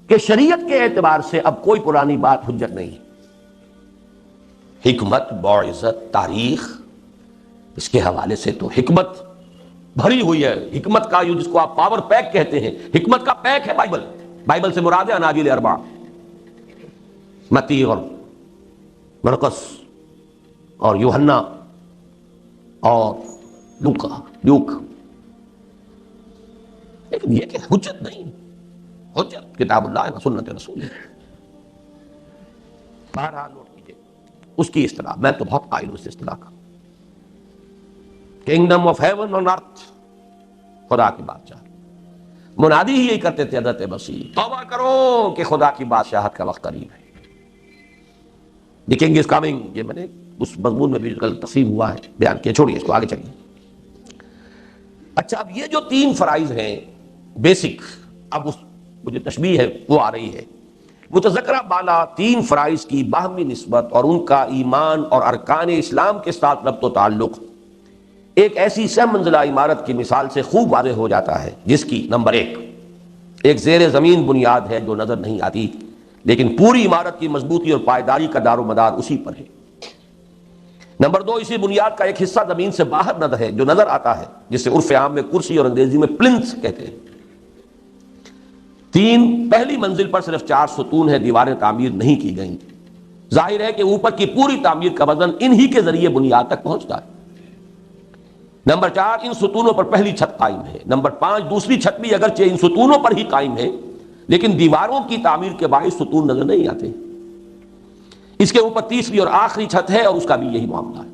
کہ شریعت کے اعتبار سے اب کوئی پرانی بات حجت نہیں ہے۔ حکمت، موعظت، تاریخ، اس کے حوالے سے تو حکمت بھری ہوئی ہے۔ حکمت کا، جس کو آپ پاور پیک کہتے ہیں، حکمت کا پیک ہے بائبل۔ بائبل سے مراد ہے اناجیل 4، متی اور مرقس اور یوحنا اور لوک۔ لیکن یہ کہ حجت نہیں، حجت کتاب اللہ و سنت رسول۔ بہرحال نوٹ کیجیے اس کی اصطلاح، میں تو بہت قائل ہوں اس اصطلاح کا، کنگڈم آف ہیون آن ارتھ، خدا کی بادشاہت۔ منادی ہی یہی کرتے تھے حضرت مسیح، توبہ کرو کہ خدا کی بادشاہت کا وقت قریب ہے، دی کنگ از کمنگ۔ یہ میں نے اس مضمون میں بھی کل تقسیم ہوا ہے بیان کیا، چھوڑیے اس کو، آگے چلیے۔ اچھا، اب یہ جو 3 فرائض ہیں بیسک، اب اس جو تشبیہ ہے وہ آ رہی ہے۔ متذکرہ بالا 3 فرائض کی باہمی نسبت اور ان کا ایمان اور ارکان اسلام کے ساتھ ربط و تعلق ایک ایسی سہ منزلہ عمارت کی مثال سے خوب واضح ہو جاتا ہے، جس کی نمبر 1 ایک زیر زمین بنیاد ہے جو نظر نہیں آتی، لیکن پوری عمارت کی مضبوطی اور پائیداری کا دار و مدار اسی پر ہے۔ نمبر 2، اسی بنیاد کا ایک حصہ زمین سے باہر نظر ہے جو نظر آتا ہے، جسے عرف عام میں کرسی اور انگریزی میں پلنتھ کہتے ہیں۔ 3، پہلی منزل پر صرف 4 ستون ہیں، دیواریں تعمیر نہیں کی گئیں۔ ظاہر ہے کہ اوپر کی پوری تعمیر کا وزن انہی کے ذریعے بنیاد تک پہنچتا ہے۔ نمبر 4، ان ستونوں پر پہلی چھت قائم ہے۔ نمبر 5، دوسری چھت بھی اگرچہ ان ستونوں پر ہی قائم ہے، لیکن دیواروں کی تعمیر کے باعث ستون نظر نہیں آتے۔ اس کے اوپر تیسری اور آخری چھت ہے، اور اس کا بھی یہی معاملہ ہے۔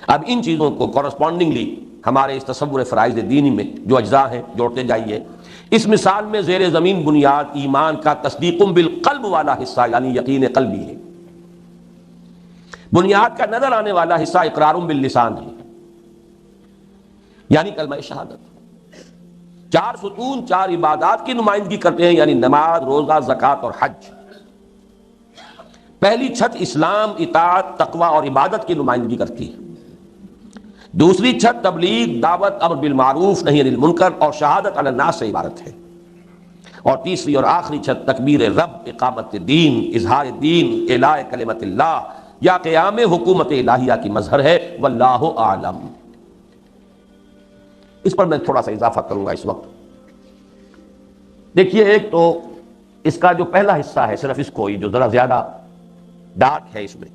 اب ان چیزوں کو کورسپونڈنگلی ہمارے اس تصور فرائض دینی میں جو اجزاء ہیں جوڑتے جائیے۔ اس مثال میں زیر زمین بنیاد ایمان کا تصدیق بالقلب والا حصہ یعنی یقین قلبی ہے۔ بنیاد کا نظر آنے والا حصہ اقرار باللسان ہے، یعنی کلمہ شہادت۔ 4 ستون 4 عبادات کی نمائندگی کرتے ہیں، یعنی نماز، روزہ، زکوٰۃ اور حج۔ پہلی چھت اسلام، اطاعت، تقوی اور عبادت کی نمائندگی کرتی ہے، دوسری چھت تبلیغ، دعوت، امر بالمعروف نہی عن المنکر اور شہادت علی الناس سے عبارت ہے. اور تیسری اور آخری چھت تکبیر رب، اقامت دین، اظہار دین، اعلاء کلمت اللہ یا قیام حکومت الہیہ کی مظہر ہے. واللہ اعلم. اس پر میں تھوڑا سا اضافہ کروں گا اس وقت. دیکھیے، ایک تو اس کا جو پہلا حصہ ہے صرف اس کو ہی جو ذرا زیادہ ڈارک ہے اس میں،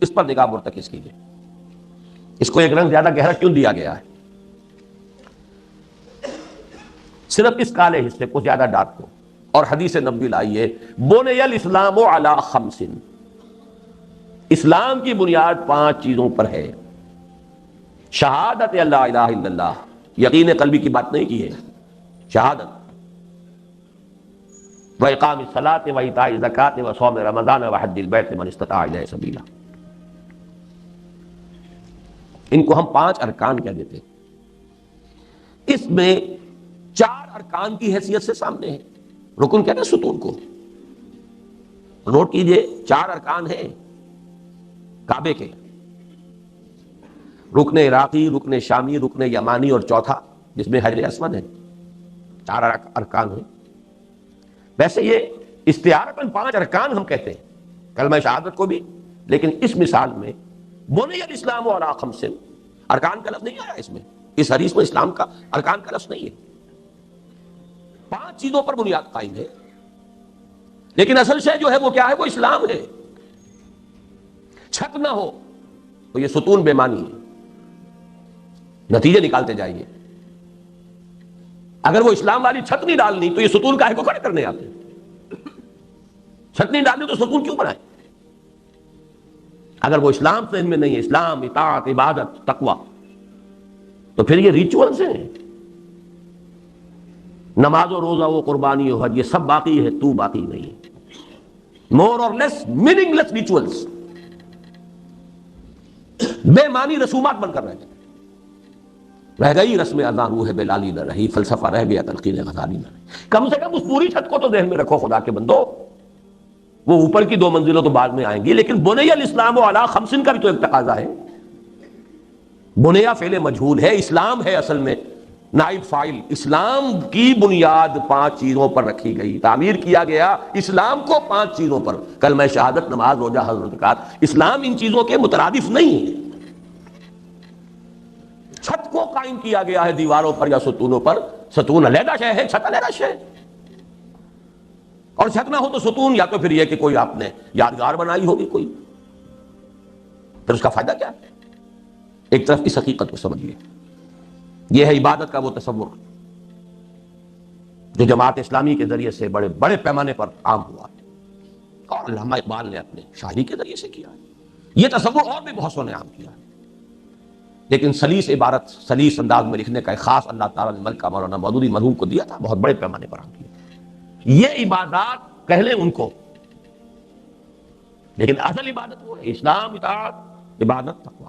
اس پر نگاہ مرتکز کیجیے. اس کو ایک رنگ زیادہ گہرا کیوں دیا گیا ہے؟ صرف اس کالے حصے کو زیادہ ڈارک کو. اور حدیث نبوی لائیے، بنی الاسلام علی خمس، اسلام کی بنیاد 5 چیزوں پر ہے. شہادت اللہ الہ الا اللہ، یقین قلبی کی بات نہیں کی ہے، شہادت. وَإِقَامِ الصَّلَاةِ وَإِيتَاءِ الزَّكَاةِ وَصَوْمِ رَمَضَانَ وَحَجِّ الْبَيْتِ مَنِ اسْتَطَاعَ إِلَيْهِ سَبِيلًا. ان کو ہم 5 ارکان کہہ دیتے ہیں. اس میں 4 ارکان کی حیثیت سے سامنے ہیں. رکن کہتے ہیں ستون کو. نوٹ کیجئے، 4 ارکان ہیں کعبے کے: رکن عراقی، رکن شامی، رکن یمانی اور چوتھا جس میں حجر اسود ہے. 4 ارکان ہیں. ویسے یہ استعارتاً 5 ارکان ہم کہتے ہیں کلمہ شہادت کو بھی، لیکن اس مثال میں بنی الاسلام علی خمس، ارکان کا لفظ نہیں آیا اس میں. اس حدیث میں اسلام کا ارکان کا لفظ نہیں ہے. 5 چیزوں پر بنیاد قائم ہے، لیکن اصل شے جو ہے وہ کیا ہے؟ وہ اسلام ہے. چھت نہ ہو تو یہ ستون بے معنی ہے. نتیجے نکالتے جائیے. اگر وہ اسلام والی چھت نہیں ڈالنی تو یہ ستون کاہے کو کھڑے کرنے آتے ہیں؟ چھت نہیں ڈالنی تو ستون کیوں بنائے؟ اگر وہ اسلام سے میں نہیں ہے، اسلام، اطاعت، عبادت، تقوی، تو پھر یہ ریچولز ہیں. نماز و روزہ و قربانی و حج یہ سب باقی ہے، تو باقی نہیں ہے. مور اور لیس میننگ لیس ریچولز، بے معنی رسومات بن کر رہ گئے. رہ گئی رسم اذان روح بلالی نہ رہی، فلسفہ رہ گیا تلقین غزالی نہ رہی. کم سے کم اس پوری چھت کو تو ذہن میں رکھو خدا کے بندو. وہ اوپر کی 2 منزلوں تو بعد میں آئیں گی، لیکن بنی الاسلام علی خمس کا بھی تو ایک تقاضا ہے. بنیا فعل مجہول ہے، اسلام ہے اصل میں نائب فاعل. اسلام کی بنیاد 5 چیزوں پر رکھی گئی، تعمیر کیا گیا اسلام کو 5 چیزوں پر. کلمہ شہادت، نماز، روزہ، حج، زکات. اسلام ان چیزوں کے مترادف نہیں ہے. چھت کو قائم کیا گیا ہے دیواروں پر یا ستونوں پر. ستون علیحدہ شے ہے، چھت علیحدہ شے. اور چھت نہ ہو تو ستون، یا تو پھر یہ کہ کوئی آپ نے یادگار بنائی ہوگی کوئی، پھر اس کا فائدہ کیا ہے؟ ایک طرف اس حقیقت کو سمجھیے. یہ ہے عبادت کا وہ تصور جو جماعت اسلامی کے ذریعے سے بڑے بڑے پیمانے پر عام ہوا ہے، اور علامہ اقبال نے اپنے شاعری کے ذریعے سے کیا ہے. یہ تصور اور بھی بہت سو نے عام کیا ہے، لیکن سلیس عبارت، سلیس انداز میں لکھنے کا ایک خاص اللہ تعالیٰ نے ملکہ مولانا مودودی مرحوم کو دیا تھا، بہت بڑے پیمانے پر عام کیا. یہ عبادات کہہ لیں ان کو، لیکن اصل عبادت وہ ہے اسلام، اطاعت، عبادت، تقوی.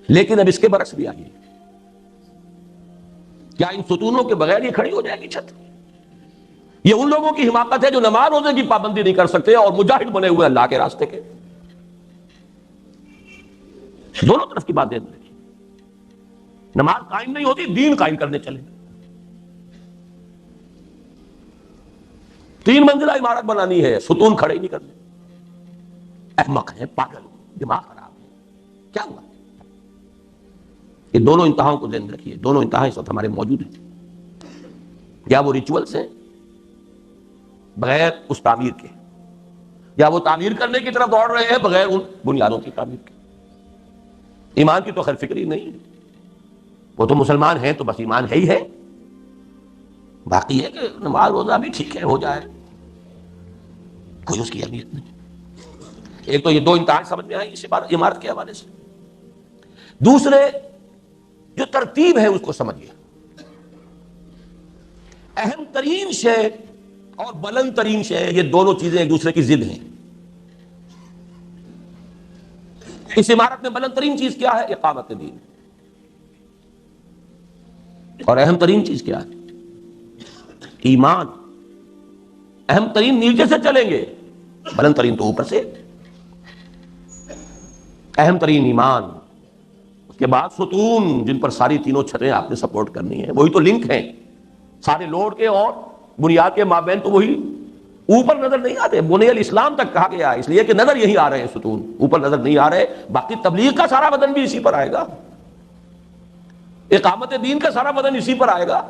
لیکن اب اس کے برعکس بھی آئیے، کیا ان ستونوں کے بغیر یہ کھڑی ہو جائے گی چھت؟ یہ ان لوگوں کی حماقت ہے جو نماز روزے کی پابندی نہیں کر سکتے اور مجاہد بنے ہوئے اللہ کے راستے کے. دونوں طرف کی بات دے دیں. نماز قائم نہیں ہوتی، دین قائم کرنے چلے. 3 منزلہ عمارت بنانی ہے، ستون کھڑے ہی نہیں کرنے. احمق ہے، پاگل، دماغ خراب ہے. کیا ہوا؟ یہ دونوں انتہاؤں کو ذہن رکھیے. دونوں انتہا اس وقت ہمارے موجود ہیں. یا وہ ریچولز ہیں بغیر اس تعمیر کے، یا وہ تعمیر کرنے کی طرف دوڑ رہے ہیں بغیر ان بنیادوں کی تعمیر کے. ایمان کی تو خیر فکری نہیں، وہ تو مسلمان ہیں تو بس ایمان ہے ہی ہے. باقی ہے کہ نماز روزہ بھی ٹھیک ہے، ہو جائے، کوئی اس کی اہمیت نہیں. ایک تو یہ 2 انتہائی سمجھ میں آئی اس عمارت کے حوالے سے. دوسرے، جو ترتیب ہے اس کو سمجھیے. اہم ترین شے اور بلند ترین شے، یہ دونوں چیزیں ایک دوسرے کی ضد ہیں. اس عمارت میں بلند ترین چیز کیا ہے؟ اقامت دین. اور اہم ترین چیز کیا ہے؟ ایمان. اہم ترین نیچے سے چلیں گے، بلند ترین تو اوپر سے. اہم ترین ایمان، اس کے بعد ستون جن پر ساری تینوں چھتیں آپ نے سپورٹ کرنی ہیں، وہی تو لنک ہیں سارے لوڈ کے اور بنیاد کے مابین، تو وہی اوپر نظر نہیں آتے. بنی الاسلام تک کہا گیا اس لیے کہ نظر یہی آ رہے ہیں، ستون اوپر نظر نہیں آ رہے. باقی تبلیغ کا سارا بدن بھی اسی پر آئے گا، اقامت دین کا سارا بدن اسی پر آئے گا.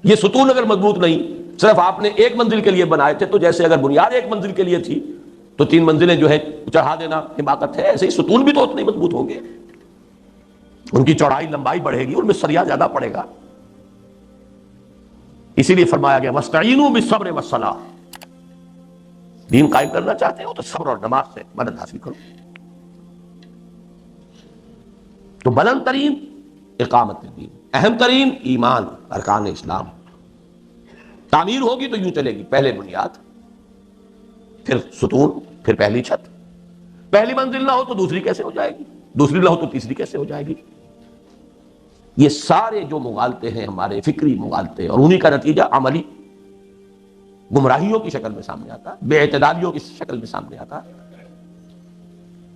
یہ ستون اگر مضبوط نہیں، صرف آپ نے ایک منزل کے لیے بنائے تھے، تو جیسے اگر بنیاد ایک منزل کے لیے تھی تو 3 منزلیں جو ہے چڑھا دینا حماقت ہے، ایسے ہی ستون بھی تو اتنے مضبوط ہوں گے، ان کی چوڑائی لمبائی بڑھے گی، ان میں سریا زیادہ پڑے گا. اسی لیے فرمایا گیا وَاسْتَعِینُوا بِالصَّبْرِ وَالصَّلَاةِ. دین قائم کرنا چاہتے ہو تو صبر اور نماز سے مدد حاصل کرو. تو بلند ترین اقامت دین، اہم ترین ایمان، ارکان اسلام. تعمیر ہوگی تو یوں چلے گی، پہلے بنیاد، پھر ستون، پھر پہلی چھت. پہلی منزل نہ ہو تو دوسری کیسے ہو جائے گی، دوسری نہ ہو تو تیسری کیسے ہو جائے گی. یہ سارے جو مغالطے ہیں ہمارے فکری مغالطے، اور انہی کا نتیجہ عملی گمراہیوں کی شکل میں سامنے آتا ہے، بے اعتدالیوں کی شکل میں سامنے آتا ہے.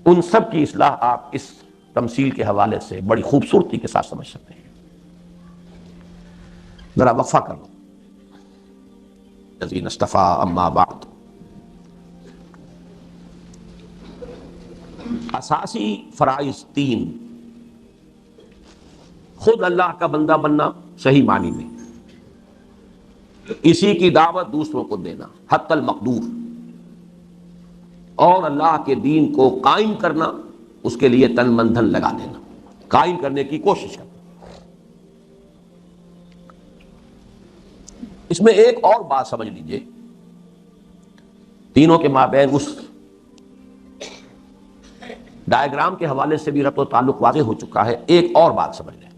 ان سب کی اصلاح آپ اس تمثیل کے حوالے سے بڑی خوبصورتی کے ساتھ سمجھ سکتے ہیں. ذرا وقفہ کر لو. الذین اصطفیٰ اما بعد. اساسی فرائض 3. خود اللہ کا بندہ بننا صحیح معنی میں، اسی کی دعوت دوسروں کو دینا حتی المقدور، اور اللہ کے دین کو قائم کرنا، اس کے لیے تن من دھن لگا دینا، قائم کرنے کی کوشش کرنا. اس میں ایک اور بات سمجھ لیجئے، تینوں کے مابین اس ڈائیگرام کے حوالے سے بھی ربط و تعلق واضح ہو چکا ہے. ایک اور بات سمجھ لیں،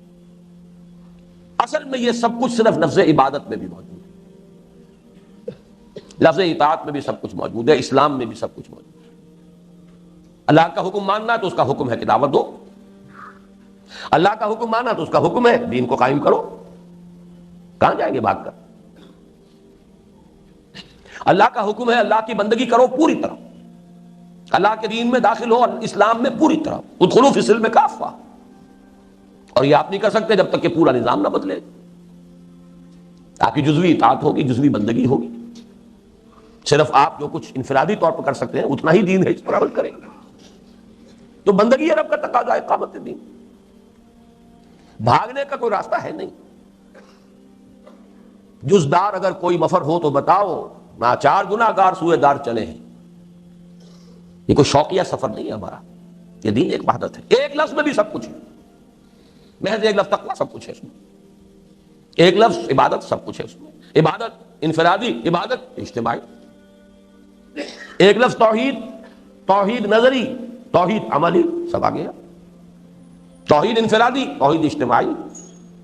اصل میں یہ سب کچھ صرف لفظ عبادت میں بھی موجود ہے، لفظ اطاعت میں بھی سب کچھ موجود ہے، اسلام میں بھی سب کچھ موجود ہے. اللہ کا حکم ماننا ہے تو اس کا حکم ہے کہ دعوت دو، اللہ کا حکم ماننا تو اس کا حکم ہے دین کو قائم کرو. کہاں جائیں گے بھاگ کر؟ اللہ کا حکم ہے اللہ کی بندگی کرو پوری طرح، اللہ کے دین میں داخل ہو، اسلام میں پوری طرح، ادخلوا فی السلم کافہ. اور یہ آپ نہیں کر سکتے جب تک کہ پورا نظام نہ بدلے. آپ کی جزوی اطاعت ہوگی، جزوی بندگی ہوگی. صرف آپ جو کچھ انفرادی طور پر کر سکتے ہیں اتنا ہی دین ہے، اس پر عمل کریں. تو بندگی رب کا تقاضا ہے، اقامت دین. بھاگنے کا کوئی راستہ ہے نہیں. جزدار اگر کوئی مفر ہو تو بتاؤ، ناچار گناہگار سوئے دار چلے ہیں. یہ کوئی شوقیہ سفر نہیں ہے ہمارا، یہ دین ایک وحدت ہے. ایک لفظ میں بھی سب کچھ ہے، محض ایک لفظ تقویٰ سب کچھ ہے اس میں، ایک لفظ عبادت سب کچھ ہے اس میں. عبادت انفرادی، عبادت اجتماعی. ایک لفظ توحید، توحید نظری، توحید عملی، سب آ گیا. توحید انفرادی، توحید اجتماعی.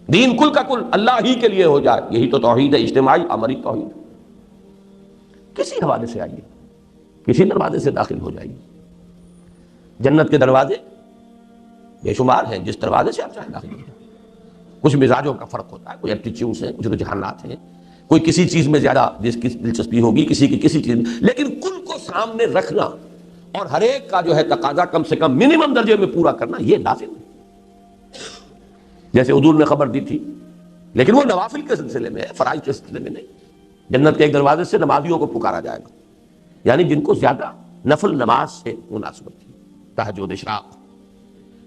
دین کل کا کل اللہ ہی کے لیے ہو جائے، یہی تو توحید ہے، اجتماعی عملی توحید. کسی حوالے سے آئیے، کسی دروازے سے داخل ہو جائیے. جنت کے دروازے بے شمار ہیں، جس دروازے سے آپ چاہیں داخل ہو جائیں. کچھ مزاجوں کا فرق ہوتا ہے، کوئی ایپٹیچیوڈز ہیں، کچھ رجحانات ہیں، کوئی کسی چیز میں زیادہ جس کی دلچسپی ہوگی، کسی کی کسی چیز میں. لیکن کل کو سامنے رکھنا اور ہر ایک کا جو ہے تقاضا کم سے کم منیمم درجے میں پورا کرنا، یہ لازم ہے. جیسے حضور نے خبر دی تھی، لیکن وہ نوافل کے سلسلے میں ہے، فرائض کے سلسلے میں نہیں. جنت کے ایک دروازے سے نمازیوں کو پکارا جائے گا، یعنی جن کو زیادہ نفل نماز سے مناسبت تھی، تہجد، اشراق.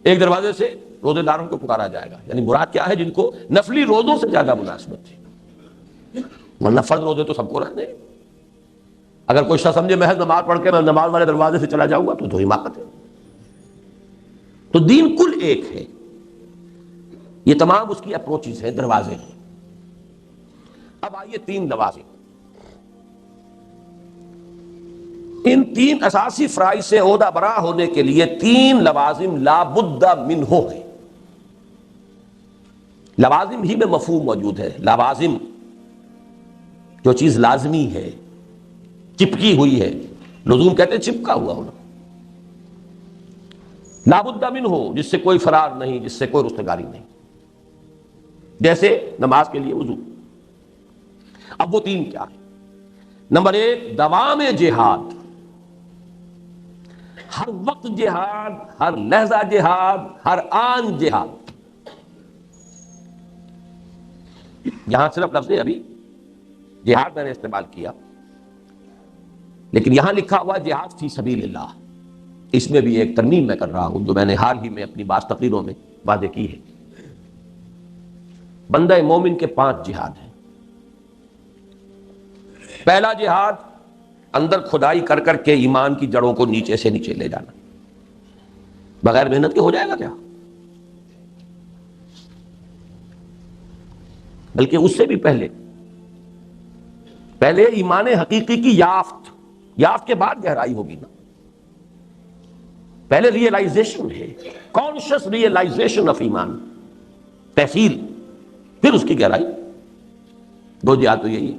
ایک دروازے سے روزے داروں کو پکارا جائے گا، یعنی مراد کیا ہے؟ جن کو نفلی روزوں سے زیادہ مناسبت تھی. ورنہ فرض روزے تو سب کو رکھنے. اگر کوئی شخص سمجھے محض نماز پڑھ کے میں نماز والے دروازے سے چلا جاؤں گا تو حماقت ہے. تو دین کل ایک ہے. یہ تمام اس کی اپروچز ہیں، دروازے ہیں. اب آئیے 3 لوازم. ان 3 اساسی فرائض سے عہدہ برا ہونے کے لیے 3 لوازم لا بد منہ ہیں. لوازم ہی میں مفہوم موجود ہے. لوازم جو چیز لازمی ہے، چپکی ہوئی ہے، لزوم کہتے ہیں چپکا ہوا ہونا. لا بد منہ، جس سے کوئی فرار نہیں، جس سے کوئی رستگاری نہیں. جیسے نماز کے لیے وضو. اب وہ 3 کیا ہے؟ نمبر 1 دوام جہاد، ہر وقت جہاد، ہر لحظہ جہاد، ہر آن جہاد. یہاں صرف لفظ ابھی جہاد میں نے استعمال کیا، لیکن یہاں لکھا ہوا جہاد فی سبیل اللہ. اس میں بھی ایک ترمیم میں کر رہا ہوں جو میں نے حال ہی میں اپنی بعض تقریروں میں واضح کی ہے. بندہ مومن کے 5 جہاد ہیں. پہلا جہاد اندر کھدائی کر کر کے ایمان کی جڑوں کو نیچے سے نیچے لے جانا. بغیر محنت کے ہو جائے گا کیا؟ بلکہ اس سے بھی پہلے ایمان حقیقی کی یافت کے بعد گہرائی ہوگی نا. پہلے ریئلائزیشن ہے، کانشس ریئلائزیشن آف ایمان، تحصیل، پھر اس کی گہرائی. 2 جہاد تو یہی ہے.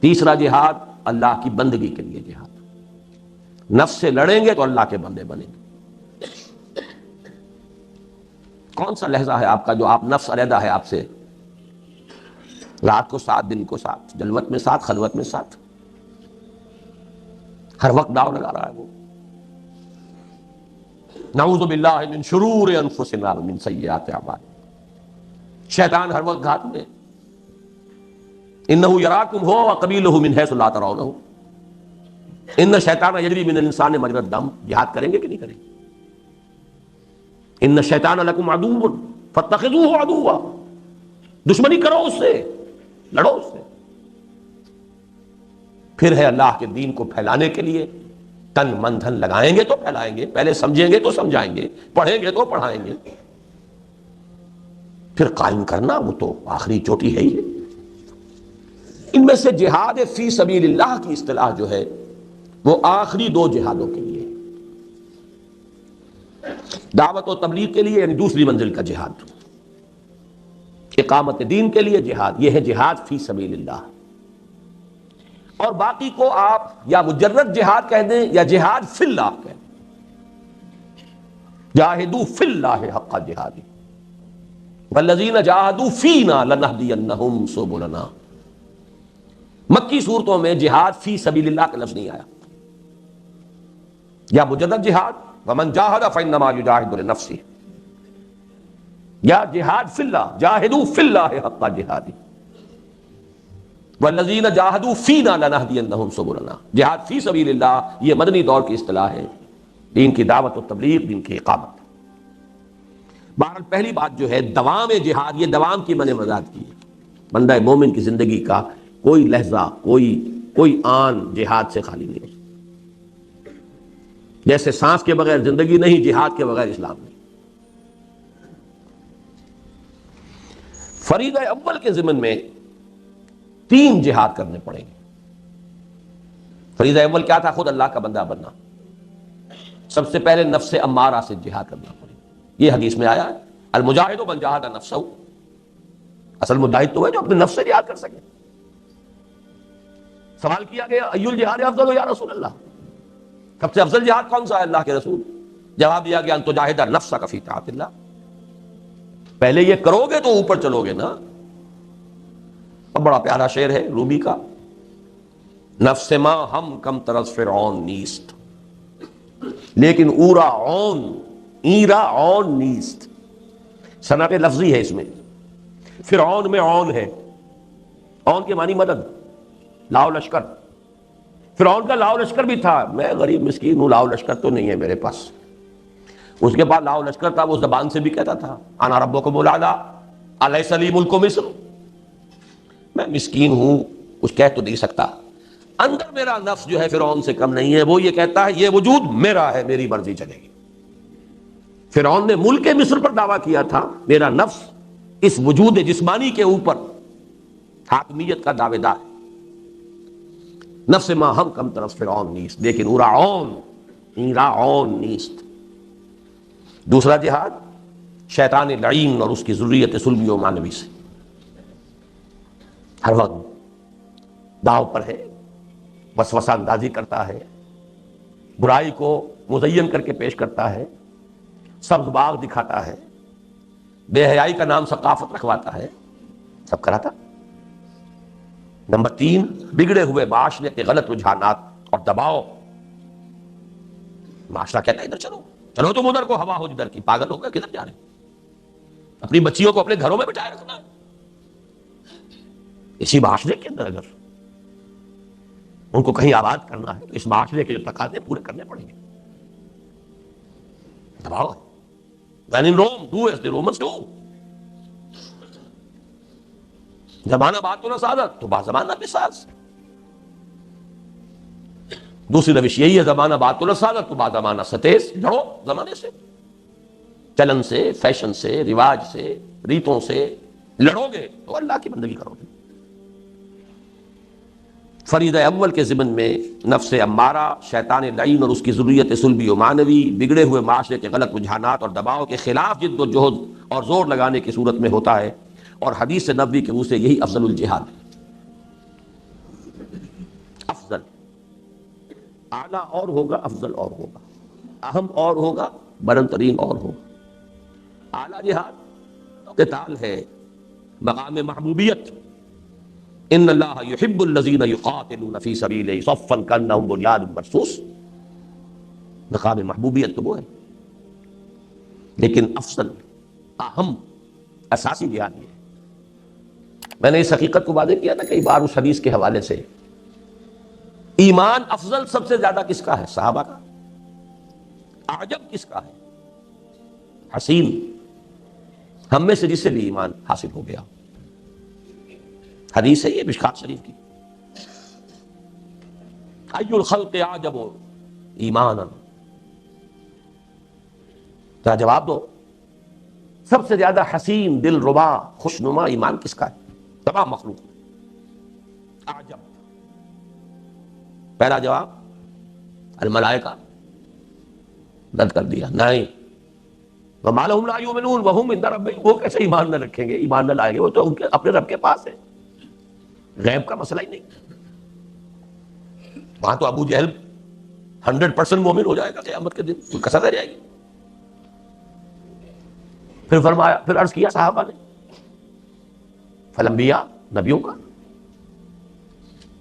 تیسرا جہاد اللہ کی بندگی کے لیے جہاد. نفس سے لڑیں گے تو اللہ کے بندے بنیں گے. کون سا لہجہ ہے آپ کا جو آپ نفس علیحدہ ہے آپ سے، رات کو 7 دن کو 7، جلوت میں 7، خلوت میں 7، ہر وقت داؤ لگا رہا ہے وہ. نعوذ باللہ من شرور انفسنا ومن سیئات اعمالنا. شیطان ہر وقت گھات میں. انہ یراکم هو وقبیلہ من حیث لا ترونہ. ان الشیطان یجری من الانسان مجری الدم. جہاد کریں گے کہ نہیں کریں گے؟ ان الشیطان لکم عدو فاتخذوہ عدوا. دشمنی کرو اس سے، لڑو اس سے. پھر ہے اللہ کے دین کو پھیلانے کے لیے تن من دھن لگائیں گے تو پھیلائیں گے، پہلے سمجھیں گے تو سمجھائیں گے، پڑھیں گے تو پڑھائیں گے، پھر قائم کرنا وہ تو آخری چوٹی ہے ہی. ان میں سے جہاد فی سبیل اللہ کی اصطلاح جو ہے وہ آخری 2 جہادوں کے لیے، دعوت و تبلیغ کے لیے یعنی دوسری منزل کا جہاد، اقامت دین کے لیے جہاد. یہ ہے جہاد فی سبیل اللہ. اور باقی کو آپ یا مجرد جہاد کہہ دیں یا جہاد فی اللہ کہہ دیں. جاہدوا فی اللہ حق جہادہ والذین جاہدوا فینا لنہدینہم سبلنا. مکی صورتوں میں جہاد فی سبیل اللہ کا لفظ نہیں آیا. یا مجرد جہاد ومن جاہد فانما یجاہد لنفسہ، یا جہاد فی اللہ جاہدوا فی اللہ حق جہادہ والذین جاہدوا فینا لنہدینہم سبلنا. جہاد فی سبیل اللہ یہ مدنی دور کی اصطلاح ہے، دین کی دعوت و تبلیغ، دین کی اقامت. بہرحال پہلی بات جو ہے دوام جہاد، یہ دوام کی میں نے وضاحت کی. بندہ مومن کی زندگی کا کوئی لحظہ، کوئی آن جہاد سے خالی نہیں. جیسے سانس کے بغیر زندگی نہیں، جہاد کے بغیر اسلام نہیں. فریضہ اول کے ضمن میں 3 جہاد کرنے پڑیں گے. فریضہ اول کیا تھا؟ خود اللہ کا بندہ بننا. سب سے پہلے نفس امارہ سے جہاد کرنا پڑے گا. یہ حدیث میں آیا ہے المجاہد من جاہد نفسہ. اصل مجاہد تو ہے جو اپنے نفس سے جہاد کر سکے. سوال کیا گیا ای الجہاد افضل یا رسول اللہ، سب سے افضل جہاد کون سا ہے اللہ کے رسول؟ جواب دیا گیا ان تجاہد نفسک فی طاعت اللہ. پہلے یہ کرو گے تو اوپر چلو گے نا. اب بڑا پیارا شعر ہے رومی کا، نفس ما ہم کم طرز فرعون نیست لیکن اورا عون ایرا عون نیست. صنعت لفظی ہے اس میں. فرعون میں عون ہے، عون کے معنی مدد، لاؤ لشکر. فرعون کا لاؤ لشکر بھی تھا. میں غریب مسکین ہوں، لاؤ لشکر تو نہیں ہے میرے پاس. اس کے پاس لاؤ لشکر تھا، وہ زبان سے بھی کہتا تھا انا ربکم الاعلی الیس لی ملک مصر. میں مسکین ہوں، کچھ کہہ تو نہیں سکتا. اندر میرا نفس جو ہے فرعون سے کم نہیں ہے، وہ یہ کہتا ہے یہ وجود میرا ہے، میری مرضی چلے گی. فرعون نے ملک مصر پر دعویٰ کیا تھا، میرا نفس اس وجود جسمانی کے اوپر حاکمیت کا دعوے دار ہے. نفس ما ہم کم طرف فرعون نیست لیکن اورا عون ایرا عون نیست. دوسرا جہاد شیطان لعین اور اس کی ذریت سلبی و مانوی سے. ہر وقت داؤ پر ہے، وسوسہ اندازی کرتا ہے، برائی کو مزین کر کے پیش کرتا ہے، سبز باغ دکھاتا ہے، بے حیائی کا نام ثقافت رکھواتا ہے. سب کراتا. نمبر 3 بگڑے ہوئے معاشرے کے غلط رجحانات اور دباؤ. معاشرہ کہتا ہے ادھر چلو، چلو تم ادھر کو ہوا ہو جدھر کی، پاگل ہو گئے کدھر جا رہے ہیں؟ اپنی بچیوں کو اپنے گھروں میں بٹھائے رکھنا ہے۔ اسی معاشرے کے اندر اگر ان کو کہیں آباد کرنا ہے تو اس معاشرے کے جو تقاضے پورے کرنے پڑیں گے۔ دباؤ when in Rome do as the Romans do۔ زمانہ بات تو نہ سازت تو با زمانہ بھی ساز۔ دوسری روش یہی ہے، زمانہ بات تو نہ سازت تو با زمانہ ستیز، لڑو زمانے سے، چلن سے، فیشن سے، رواج سے، ریتوں سے لڑو گے تو اللہ کی بندگی کرو گے۔ فریضہ اول کے ضمن میں نفس امارہ، شیطان لعین اور اس کی ذریت سلبی و معنوی بگڑے ہوئے معاشرے کے غلط رجحانات اور دباؤ کے خلاف جد و جہد اور زور لگانے کی صورت میں ہوتا ہے، اور حدیث نبوی کے منہ سے یہی افضل الجہاد ہے۔ افضل، اعلیٰ اور ہوگا، افضل اور ہوگا، اہم اور ہوگا، بلند ترین اور ہوگا۔ اعلیٰ جہاد قتال ہے، مقام محبوبیت، ان اللہ یحب الذین یقاتلون فی سبیلہ صفا کانہم بنیان مرصوص، مقام محبوبیت تو وہ ہے، لیکن افضل، اہم، اساسی جہاد یہ ہے۔ میں نے اس حقیقت کو واضح کیا تھا کئی بار اس حدیث کے حوالے سے، ایمان افضل سب سے زیادہ کس کا ہے؟ صحابہ کا۔ اعجب کس کا ہے؟ حسین، ہم میں سے جسے بھی ایمان حاصل ہو گیا۔ حدیث ہے یہ مشکات شریف کی، ای الخلق اعجب ایمانا، ذرا جواب دو، سب سے زیادہ حسین، دل ربا، خوشنما ایمان کس کا ہے تمام مخلوق میں؟ اعجب۔ پہلا جواب الملائکہ، رد کر دیا، نہیں۔ وما لهم لا یؤمنون وهم عند ربهم، وہ کیسے ایمان نہ رکھیں گے، ایمان نہ لائیں گے، وہ تو ان کے اپنے رب کے پاس ہے، غیب کا مسئلہ ہی نہیں۔ وہاں تو ابو جہل 100% مومن ہو جائے گا قیامت کے دن، کوئی کسر رہ جائے گی۔ پھر فرمایا، پھر عرض کیا صحابہ نے، فالانبیاء، نبیوں کا،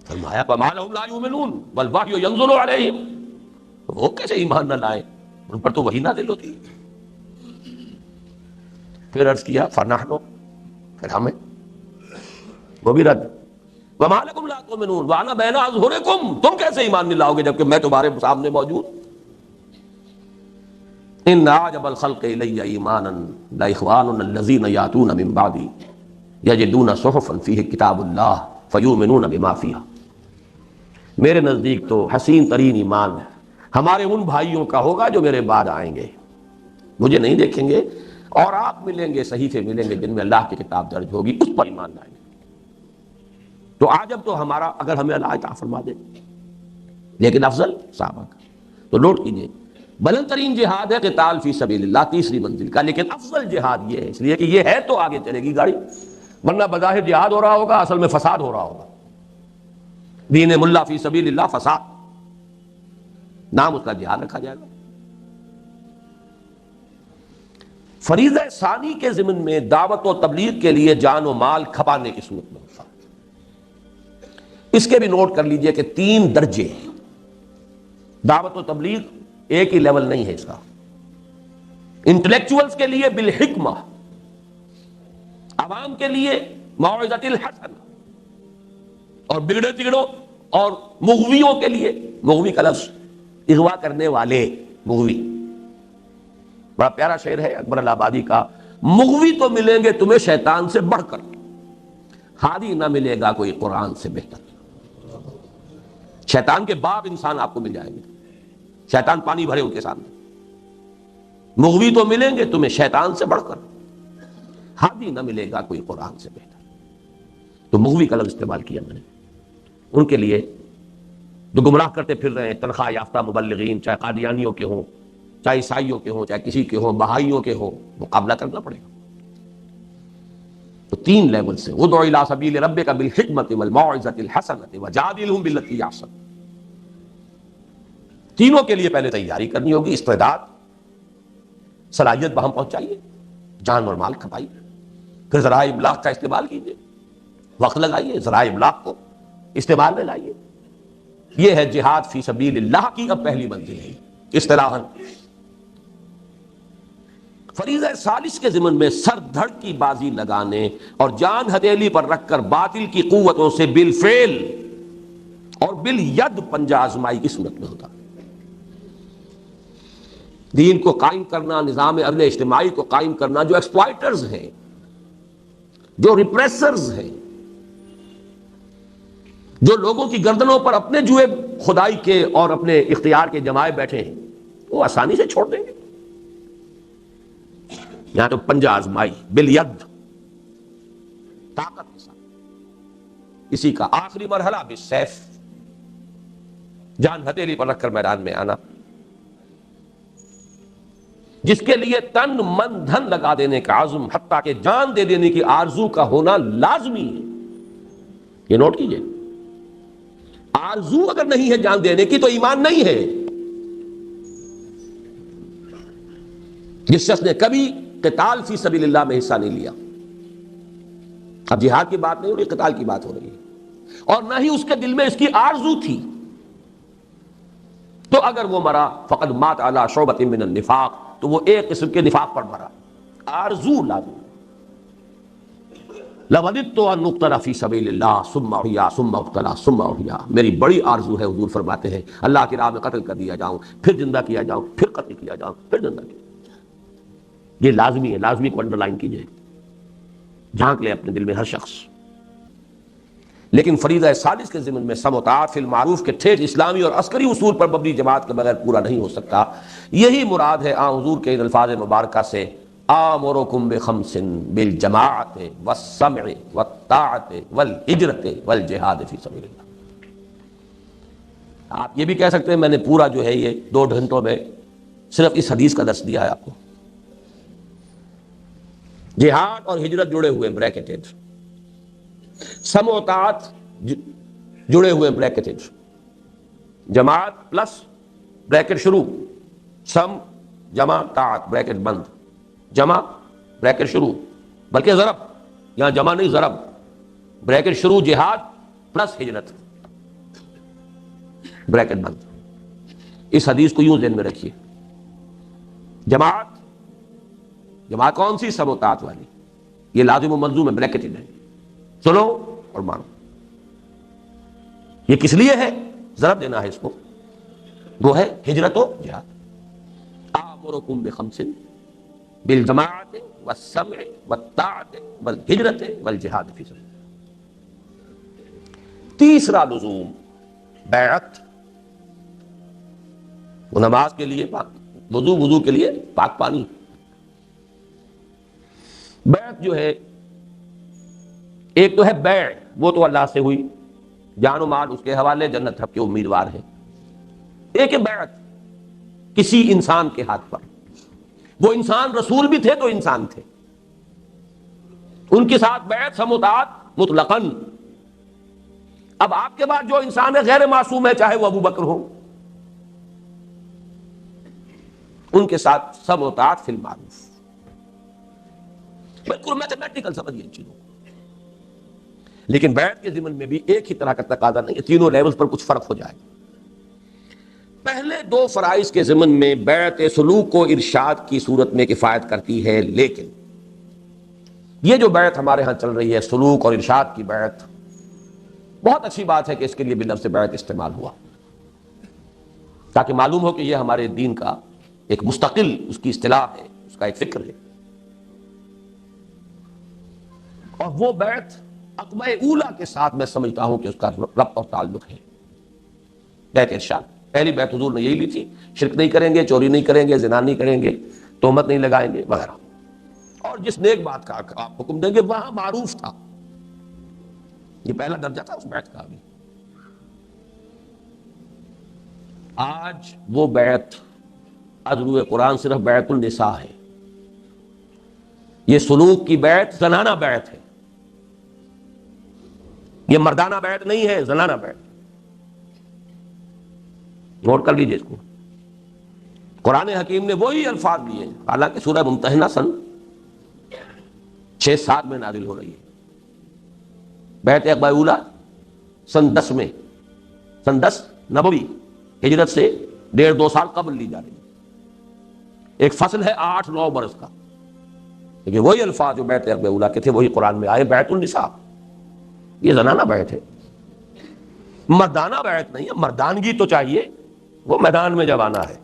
فرمایا وما لهم لا یؤمنون والوحی ینزل علیہم، وہ کیسے ایمان نہ لائیں، ان پر تو وحی نازل ہوتی ہے۔ پھر عرض کیا فنحن، پھر ہمیں، وہ بھی رد، وما لکم لا تؤمنون وانا بین اظہرکم، تم کیسے ایمان نہیں لاؤ گے جبکہ میں تمہارے سامنے موجود۔ ان اعجب الخلق الی ایمانا لاخواننا الذین یاتون من بعدی یجدون صحفا فیہ کتاب اللہ فیؤمنون بما فیہا، میرے نزدیک تو حسین ترین ایمان ہمارے ان بھائیوں کا ہوگا جو میرے بعد آئیں گے، مجھے نہیں دیکھیں گے، اور آپ ملیں گے، صحیفے ملیں گے جن میں اللہ کی کتاب درج ہوگی، اس پر ایمان لائیں گے۔ تو عجب تو ہمارا اگر ہمیں اللہ عطا فرما دے، لیکن افضل صحابہ کا۔ تو نوٹ کیجئے، بلند ترین جہاد ہے قتال فی سبیل اللہ، تیسری منزل کا، لیکن افضل جہاد یہ ہے، اس لیے کہ یہ ہے تو آگے چلے گی گاڑی، ورنہ بظاہر جہاد ہو رہا ہوگا، اصل میں فساد ہو رہا ہوگا۔ دین ملا فی سبیل اللہ فساد، نام اس کا جہاد رکھا جائے گا۔ فریضہ ثانی کے ضمن میں دعوت و تبلیغ کے لیے جان و مال کھپانے کی صورت میں ہوتا ہے۔ اس کے بھی نوٹ کر لیجئے کہ 3 درجے ہیں، دعوت و تبلیغ ایک ہی لیول نہیں ہے اس کا۔ انٹلیکچوئلز کے لیے بالحکمہ، عوام کے لیے موعظۃ الحسنہ، اور بگڑے تگڑوں اور مغویوں کے لیے، مغوی کا لفظ اغوا کرنے والے، مغوی، بڑا پیارا شعر ہے اکبر الآبادی کا، مغوی تو ملیں گے تمہیں شیطان سے بڑھ کر، ہادی نہ ملے گا کوئی قرآن سے بہتر۔ شیطان کے باپ انسان آپ کو مل جائیں گے، شیطان پانی بھرے ان کے سامنے، مغوی تو ملیں گے تمہیں شیطان سے بڑھ کر، ہادی نہ ملے گا کوئی قرآن سے بہتر۔ تو مغوی کا لفظ استعمال کیا میں نے ان کے لیے جو گمراہ کرتے پھر رہے ہیں، تنخواہ یافتہ مبلغین، چاہے قادیانیوں کے ہوں، چاہے عیسائیوں کے ہوں، چاہے کسی کے ہوں، بہائیوں کے ہوں، مقابلہ کرنا پڑے گا۔ تو 3 لیول سے، ادع الی سبیل ربک بالحکمۃ والموعظۃ الحسنۃ وجادلھم باللتی ہی احسن، تینوں کے لیے پہلے تیاری کرنی ہوگی، استعداد، صلاحیت بہم پہنچائیے، جان اور مال کھپائیے، پھر ذرائع ابلاغ کا استعمال کیجیے، وقت لگائیے، ذرائع ابلاغ کو استعمال میں لائیے۔ یہ ہے جہاد فی سبیل اللہ کی اب پہلی منزل ہے، اصطلاحاً فریضہ ثالث کے ضمن میں سر دھڑ کی بازی لگانے اور جان ہتھیلی پر رکھ کر باطل کی قوتوں سے بالفعل اور بالید پنجہ آزمائی کی صورت میں ہوتا. دین کو قائم کرنا، نظام عدل اجتماعی کو قائم کرنا، جو ایکسپلائٹرز ہیں، جو ریپریسرز ہیں، جو لوگوں کی گردنوں پر اپنے جوئے خدائی کے اور اپنے اختیار کے جمائے بیٹھے ہیں، وہ آسانی سے چھوڑ دیں گے. یہاں تو پنجہ آزمائی بالید، طاقت کے ساتھ. اسی کا آخری مرحلہ بالسیف، جان ہتھیلی پر رکھ کر میدان میں آنا، جس کے لیے تن من دھن لگا دینے کا عزم، حتیٰ کہ جان دے دینے کی آرزو کا ہونا لازمی ہے. یہ نوٹ کیجئے، آرزو اگر نہیں ہے جان دینے کی تو ایمان نہیں ہے. جس شخص نے کبھی قتال فی سبیل اللہ میں حصہ نہیں لیا، اب جہاد کی بات نہیں ہو رہی، قتال کی بات ہو رہی ہے، اور نہ ہی اس کے دل میں اس کی آرزو تھی، تو اگر وہ مرا فقد مات علی شعبۃ من النفاق، تو وہ ایک قسم کے نفاق پر مرا. آرزو لازم. لَوَدِدتُّ أَنْ أُقْتَلَ فِي سَبِيلِ اللَّهِ ثُمَّ أُحْيَا ثُمَّ أُقْتَلَ ثُمَّ أُحْيَا. میری بڑی آرزو ہے، حضور فرماتے ہیں، اللہ کی راہ میں قتل کر دیا جاؤں، پھر زندہ کیا جاؤں، پھر قتل کیا جاؤں، پھر زندہ کیا جاؤں. یہ لازمی ہے، لازمی کو انڈر لائن کیجئے، جھانک لے اپنے دل میں ہر شخص. لیکن فریضہ ثالث کے ضمن میں سم و طاعت فی المعروف کے ٹھیک اسلامی اور عسکری اصول پر مبنی جماعت کے بغیر پورا نہیں ہو سکتا. یہی مراد ہے حضور کے ان الفاظ مبارکہ سے، آمرکم بخمس بالجماعت والسمع والطاعت والہجرت والجہاد فی سبیل اللہ. آپ یہ بھی کہہ سکتے ہیں میں نے پورا جو ہے یہ 2 گھنٹوں میں صرف اس حدیث کا درس دیا ہے آپ کو. جہاد اور ہجرت جڑے ہوئے بریکٹڈ، سم و طاعت جڑے ہوئے بریکٹڈ، جماعت پلس بریکٹ شروع، سم جمع طاعت بریکٹ بند، جمع بریکٹ شروع، بلکہ ضرب، یہاں جمع نہیں ضرب، بریکٹ شروع جہاد پلس ہجرت بریکٹ بند. اس حدیث کو یوں ذہن میں رکھیے. جماعت کون سی؟ سم و طاعت والی. یہ لازم و ملزوم ہے، بریکٹڈ ہے، سنو اور مانو. یہ کس لیے ہے؟ ضرب دینا ہے اس کو، وہ ہے ہجرت و جہاد. آمرکم بخمس بالجماعت والسمع والطاعت والہجرت والجہاد فی سبیل اللہ. تیسرا لزوم بیعت. وہ نماز کے لیے وضو کے لیے پاک پانی. بیعت جو ہے، ایک تو ہے بیع، وہ تو اللہ سے ہوئی، جان و مال اس کے حوالے، جنت ہم کے امیدوار ہیں. ایک ہے بیعت کسی انسان کے ہاتھ پر. وہ انسان رسول بھی تھے تو انسان تھے، ان کے ساتھ بیعت سمودات مطلقاً. اب آپ کے بعد جو انسان ہے غیر معصوم ہے، چاہے وہ ابو بکر ہو، ان کے ساتھ سمودات فی المعروف. بالکل میتھمیٹیکل سمجھیے ان چیزوں کو. لیکن بیعت کے ضمن میں بھی ایک ہی طرح کا تقاضا نہیں ہے، تینوں لیولز پر کچھ فرق ہو جائے. پہلے 2 فرائض کے ضمن میں بیعت سلوک کو ارشاد کی صورت میں کفایت کرتی ہے، لیکن یہ جو بیعت ہمارے ہاں چل رہی ہے، سلوک اور ارشاد کی بیعت، بہت اچھی بات ہے کہ اس کے لیے بھی لفظ بیعت استعمال ہوا، تاکہ معلوم ہو کہ یہ ہمارے دین کا ایک مستقل اس کی اصطلاح ہے، اس کا ایک فکر ہے. اور وہ بیعت عقبہ اولا کے ساتھ میں سمجھتا ہوں کہ اس کا ربط اور تعلق ہے. بیعت ارشاد، پہلی بیعت حضور نے یہی لی تھی، شرک نہیں کریں گے، چوری نہیں کریں گے، زنا نہیں کریں گے، تہمت نہیں لگائیں گے وغیرہ. اور جس نیک بات کا آپ حکم دیں گے وہاں معروف تھا. یہ پہلا درجہ تھا اس بیعت کا. بھی آج وہ بیعت ازرو قرآن صرف بیعت النساء ہے. یہ سلوک کی بیعت زنانہ بیعت ہے، یہ مردانہ بیعت نہیں ہے، زنانہ بیعت. نوٹ کر لیجئے اس کو. قرآن حکیم نے وہی الفاظ دیے، حالانکہ سورہ ممتحنہ سن 6-7 میں نازل ہو رہی ہے. بیعت عقبہ اولا سن 10 میں، سن 10 نبوی، ہجرت سے 1.5-2 سال قبل لی جا رہی ہے، ایک فصل ہے 8-9 برس کا، لیکن وہی الفاظ جو بیعت عقبہ اولیٰ کے تھے وہی قرآن میں آئے، بیعت النساء، یہ زنانہ بیعت ہے، مردانہ بیعت نہیں ہے۔ مردانگی تو چاہیے، وہ میدان میں جب آنا ہے،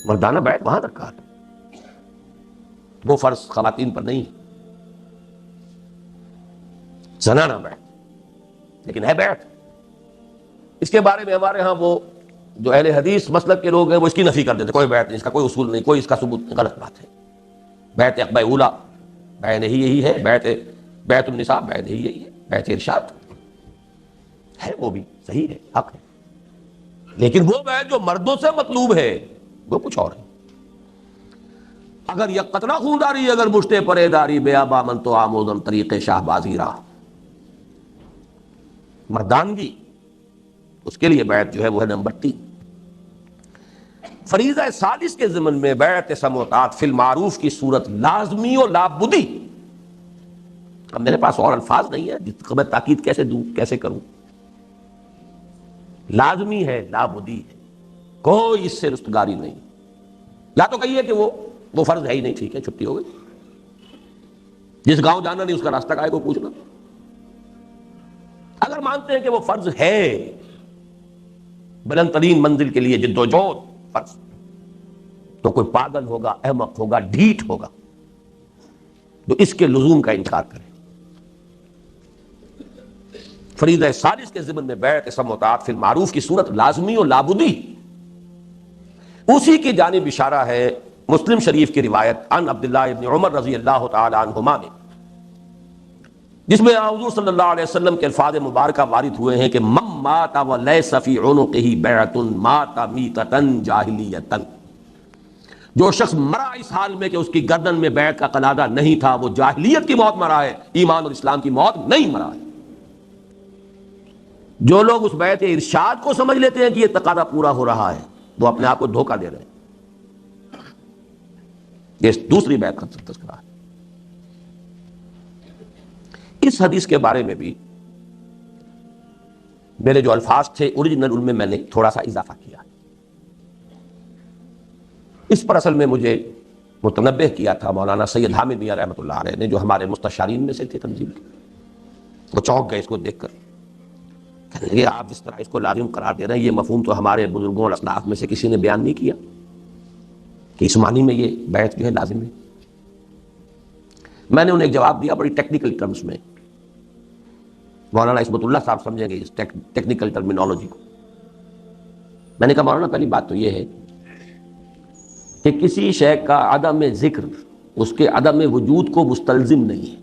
مردانہ بیعت وہاں تک کہا ہے، وہ فرض خواتین پر نہیں ہے، زنانہ بیعت لیکن ہے بیعت۔ اس کے بارے میں ہمارے ہاں وہ جو اہل حدیث مسلک کے لوگ ہیں وہ اس کی نفی کر دیتے، کوئی بیعت نہیں، اس کا کوئی اصول نہیں، کوئی اس کا ثبوت نہیں، غلط بات ہے۔ بیعت عقبہ اولیٰ بیعت ہی یہی ہے، بیعت النساء بیعت ہی یہی ہے، بیعت ارشاد ہے، وہ بھی صحیح ہے، حق ہے، لیکن وہ بیعت جو مردوں سے مطلوب ہے وہ کچھ اور ہے۔ اگر یک قطرہ خونداری اگر مشتے پرے داری، بے آبا من تو آموزم طریق شاہ بازی راہ، مردانگی اس کے لیے بیعت جو ہے وہ ہے نمبر 3۔ فریضہ ثالث کے ضمن میں بیعت سمع و اطاعت فی المعروف کی صورت لازمی و لابدی۔ اب میرے پاس اور الفاظ نہیں ہے جس کو میں تاکید کیسے دوں، کیسے کروں۔ لازمی ہے، لابدی ہے، کوئی اس سے رستگاری نہیں۔ یا تو کہیے کہ وہ فرض ہے ہی نہیں، ٹھیک ہے، چھٹی ہو گئی، جس گاؤں جانا نہیں اس کا راستہ کائے کو پوچھنا۔ اگر مانتے ہیں کہ وہ فرض ہے، بلند ترین منزل کے لیے جد و جہد فرض، تو کوئی پاگل ہوگا، احمق ہوگا، ڈھیٹ ہوگا تو اس کے لزوم کا انکار کرے۔ فریضہ ثالث کے ضمن میں بیعت سمع و اطاعت فی المعروف کی صورت لازمی و لابدی، اسی کی جانب اشارہ ہے مسلم شریف کی روایت عن عبداللہ ابن عمر رضی اللہ تعالی عنہما میں، جس میں حضور صلی اللہ علیہ وسلم کے الفاظ مبارکہ وارد ہوئے ہیں کہ من مات ولیس فی عنقہ بیعۃ مات میتۃ جاہلیۃ، جو شخص مرا اس حال میں کہ اس کی گردن میں بیعت کا قلادہ نہیں تھا وہ جاہلیت کی موت مرا ہے، ایمان اور اسلام کی موت نہیں مرا ہے۔ جو لوگ اس بیعت ارشاد کو سمجھ لیتے ہیں کہ یہ تقاضا پورا ہو رہا ہے وہ اپنے آپ کو دھوکہ دے رہے ہیں۔ یہ دوسری بیعت کا تذکرہ ہے۔ اس حدیث کے بارے میں بھی میرے جو الفاظ تھے اوریجنل ان میں میں نے تھوڑا سا اضافہ کیا۔ اس پر اصل میں مجھے متنبہ کیا تھا مولانا سید حامد میاں رحمۃ اللہ علیہ نے، جو ہمارے مستشارین میں سے تھے تنظیم کے۔ وہ چونک گئے اس کو دیکھ کر، کہنے لگے آپ جس طرح اس کو لازم قرار دے رہے ہیں یہ مفہوم تو ہمارے بزرگوں اور اسلاف میں سے کسی نے بیان نہیں کیا کہ اس معنی میں یہ بیعت جو ہے لازم ہے۔ میں نے انہیں ایک جواب دیا بڑی ٹیکنیکل ٹرمز میں، مولانا عصمت اللہ صاحب سمجھیں گے اس ٹیکنیکل ٹرمینالوجی کو۔ میں نے کہا مولانا پہلی بات تو یہ ہے کہ کسی شے کا عدم ذکر اس کے عدم وجود کو مستلزم نہیں ہے۔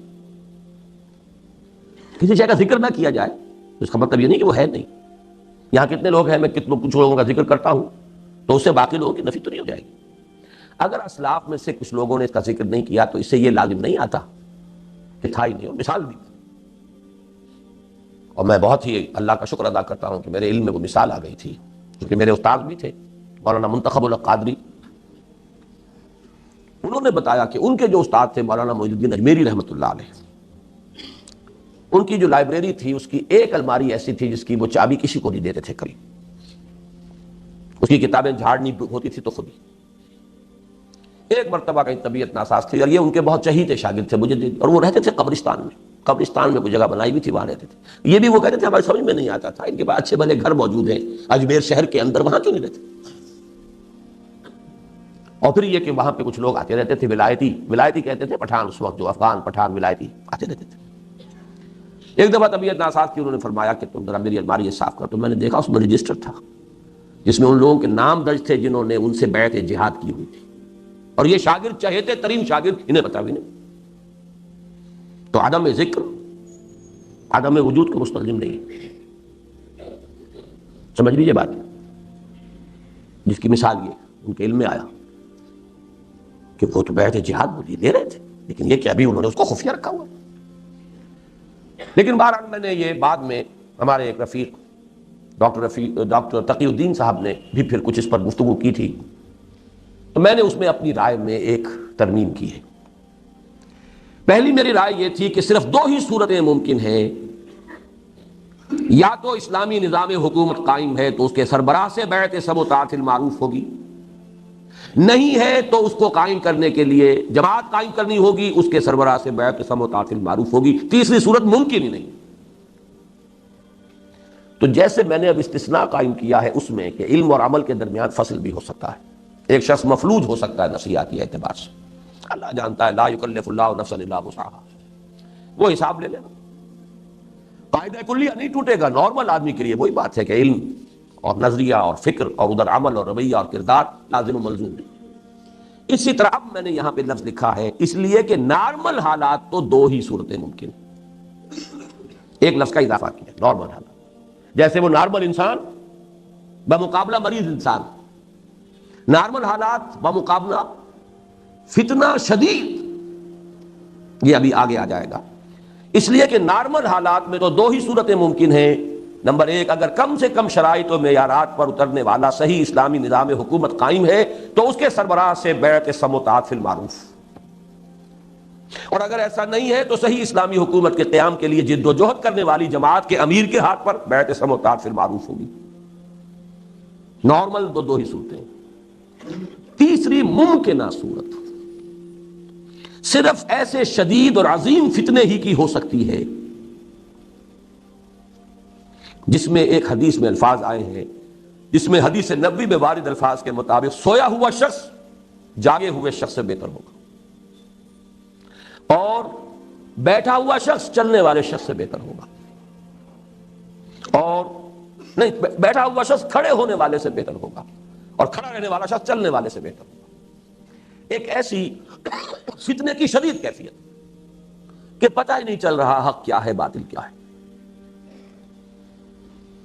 کسی شے کا ذکر نہ کیا جائے تو اس کا مطلب یہ نہیں کہ وہ ہے نہیں۔ یہاں کتنے لوگ ہیں، میں کچھ لوگوں کا ذکر کرتا ہوں تو اس سے باقی لوگوں کی نفی تو نہیں ہو جائے گی۔ اگر اسلاف میں سے کچھ لوگوں نے اس کا ذکر نہیں کیا تو اس سے یہ لازم نہیں آتا کہ تھا ہی نہیں، اور مثال دی۔ اور میں بہت ہی اللہ کا شکر ادا کرتا ہوں کہ میرے علم میں وہ مثال آ گئی تھی، کیونکہ میرے استاد بھی تھے مولانا منتخب القادری، انہوں نے بتایا کہ ان کے جو استاد تھے مولانا معید الدین اجمیری رحمۃ اللہ علیہ، ان کی جو لائبریری تھی اس کی ایک الماری ایسی تھی جس کی وہ چابی کسی کو نہیں دیتے تھے کبھی، اس کی کتابیں جھاڑنی ہوتی تھی تو خود ہی۔ ایک مرتبہ کہیں طبیعت ناساز تھی اور یہ ان کے بہت چہیتے شاگرد تھے مجھے، اور وہ رہتے تھے قبرستان میں کوئی جگہ بنائی بھی تھی وہاں رہتے تھے۔ یہ بھی وہ کہتے تھے ہماری سمجھ میں نہیں آتا تھا، ان کے پاس اچھے بھلے گھر موجود ہیں اجمیر شہر کے اندر، وہاں کیوں نہیں رہتے؟ اور پھر یہ کہ وہاں پہ کچھ لوگ آتے رہتے تھے ولایتی کہتے تھے، پٹھان، اس وقت جو افغان پٹھان ولایتی آتے رہتے تھے۔ ایک دفعہ طبیعت ناساز کی، انہوں نے فرمایا کہ تم ذرا میری الماری صاف کر، تو میں نے دیکھا اس میں رجسٹر تھا جس میں ان لوگوں کے نام درج تھے جنہوں نے ان سے بیعت جہاد کی ہوئی تھی، اور یہ شاگرد چہیتے ترین شاگرد، انہیں پتا بھی نہیں۔ تو عدم ذکر عدم وجود کو مستلزم نہیں، سمجھ لیجیے بات، جس کی مثال یہ ان کے علم میں آیا کہ وہ تو بیعت جہاد بولی لے رہے تھے، لیکن یہ کہ ابھی انہوں نے اس کو خفیہ رکھا ہوا۔ لیکن بہرحال میں نے یہ بعد میں ہمارے ایک رفیق ڈاکٹر تقی الدین صاحب نے بھی پھر کچھ اس پر گفتگو کی تھی، تو میں نے اس میں اپنی رائے میں ایک ترمیم کی ہے۔ پہلی میری رائے یہ تھی کہ صرف 2 ہی صورتیں ممکن ہیں، یا تو اسلامی نظام حکومت قائم ہے تو اس کے سربراہ سے بیعت سم و طاعت المعروف ہوگی، نہیں ہے تو اس کو قائم کرنے کے لیے جماعت قائم کرنی ہوگی، اس کے سربراہ سے بیعت سم و طاعت المعروف ہوگی، تیسری صورت ممکن ہی نہیں۔ تو جیسے میں نے اب استثناء قائم کیا ہے اس میں کہ علم اور عمل کے درمیان فصل بھی ہو سکتا ہے، ایک شخص مفلوج ہو سکتا ہے نفسیاتی اعتبار سے، اللہ جانتا ہے لا یکلف اللہ نفسا الا وسعها، وہ حساب لے لینا، قاعدہ کلیہ نہیں ٹوٹے گا۔ نارمل آدمی کے لیے وہی بات ہے کہ علم اور نظریہ اور فکر اور ادھر عمل اور رویہ اور کردار لازم و ملزوم نہیں۔ اسی طرح اب میں نے یہاں پہ لفظ لکھا ہے اس لیے کہ نارمل حالات تو دو ہی صورتیں ممکن، ایک لفظ کا اضافہ کیا، نارمل حالات، جیسے وہ نارمل انسان بمقابلہ مریض انسان، نارمل حالات بمقابلہ فتنہ شدید، یہ ابھی آگے آ جائے گا۔ اس لیے کہ نارمل حالات میں تو دو ہی صورتیں ممکن ہیں، نمبر ایک، اگر کم سے کم شرائط و معیارات پر اترنے والا صحیح اسلامی نظام حکومت قائم ہے تو اس کے سربراہ سے بیعت سم و طاعت فی المعروف، اور اگر ایسا نہیں ہے تو صحیح اسلامی حکومت کے قیام کے لیے جد و جہد کرنے والی جماعت کے امیر کے ہاتھ پر بیعت سم و طاعت فی المعروف ہوگی۔ نارمل تو دو ہی صورتیں۔ تیسری ممکنہ صورت صرف ایسے شدید اور عظیم فتنے ہی کی ہو سکتی ہے جس میں ایک حدیث میں الفاظ آئے ہیں، جس میں حدیث نبوی میں وارد الفاظ کے مطابق سویا ہوا شخص جاگے ہوئے شخص سے بہتر ہوگا، اور بیٹھا ہوا شخص چلنے والے شخص سے بہتر ہوگا، اور نہیں، بیٹھا ہوا شخص کھڑے ہونے والے سے بہتر ہوگا، اور کھڑا رہنے والا شخص چلنے والے سے بہتر ہوگا۔ ایک ایسی فتنے کی شدید کیفیت کہ پتہ ہی نہیں چل رہا حق کیا ہے باطل کیا ہے،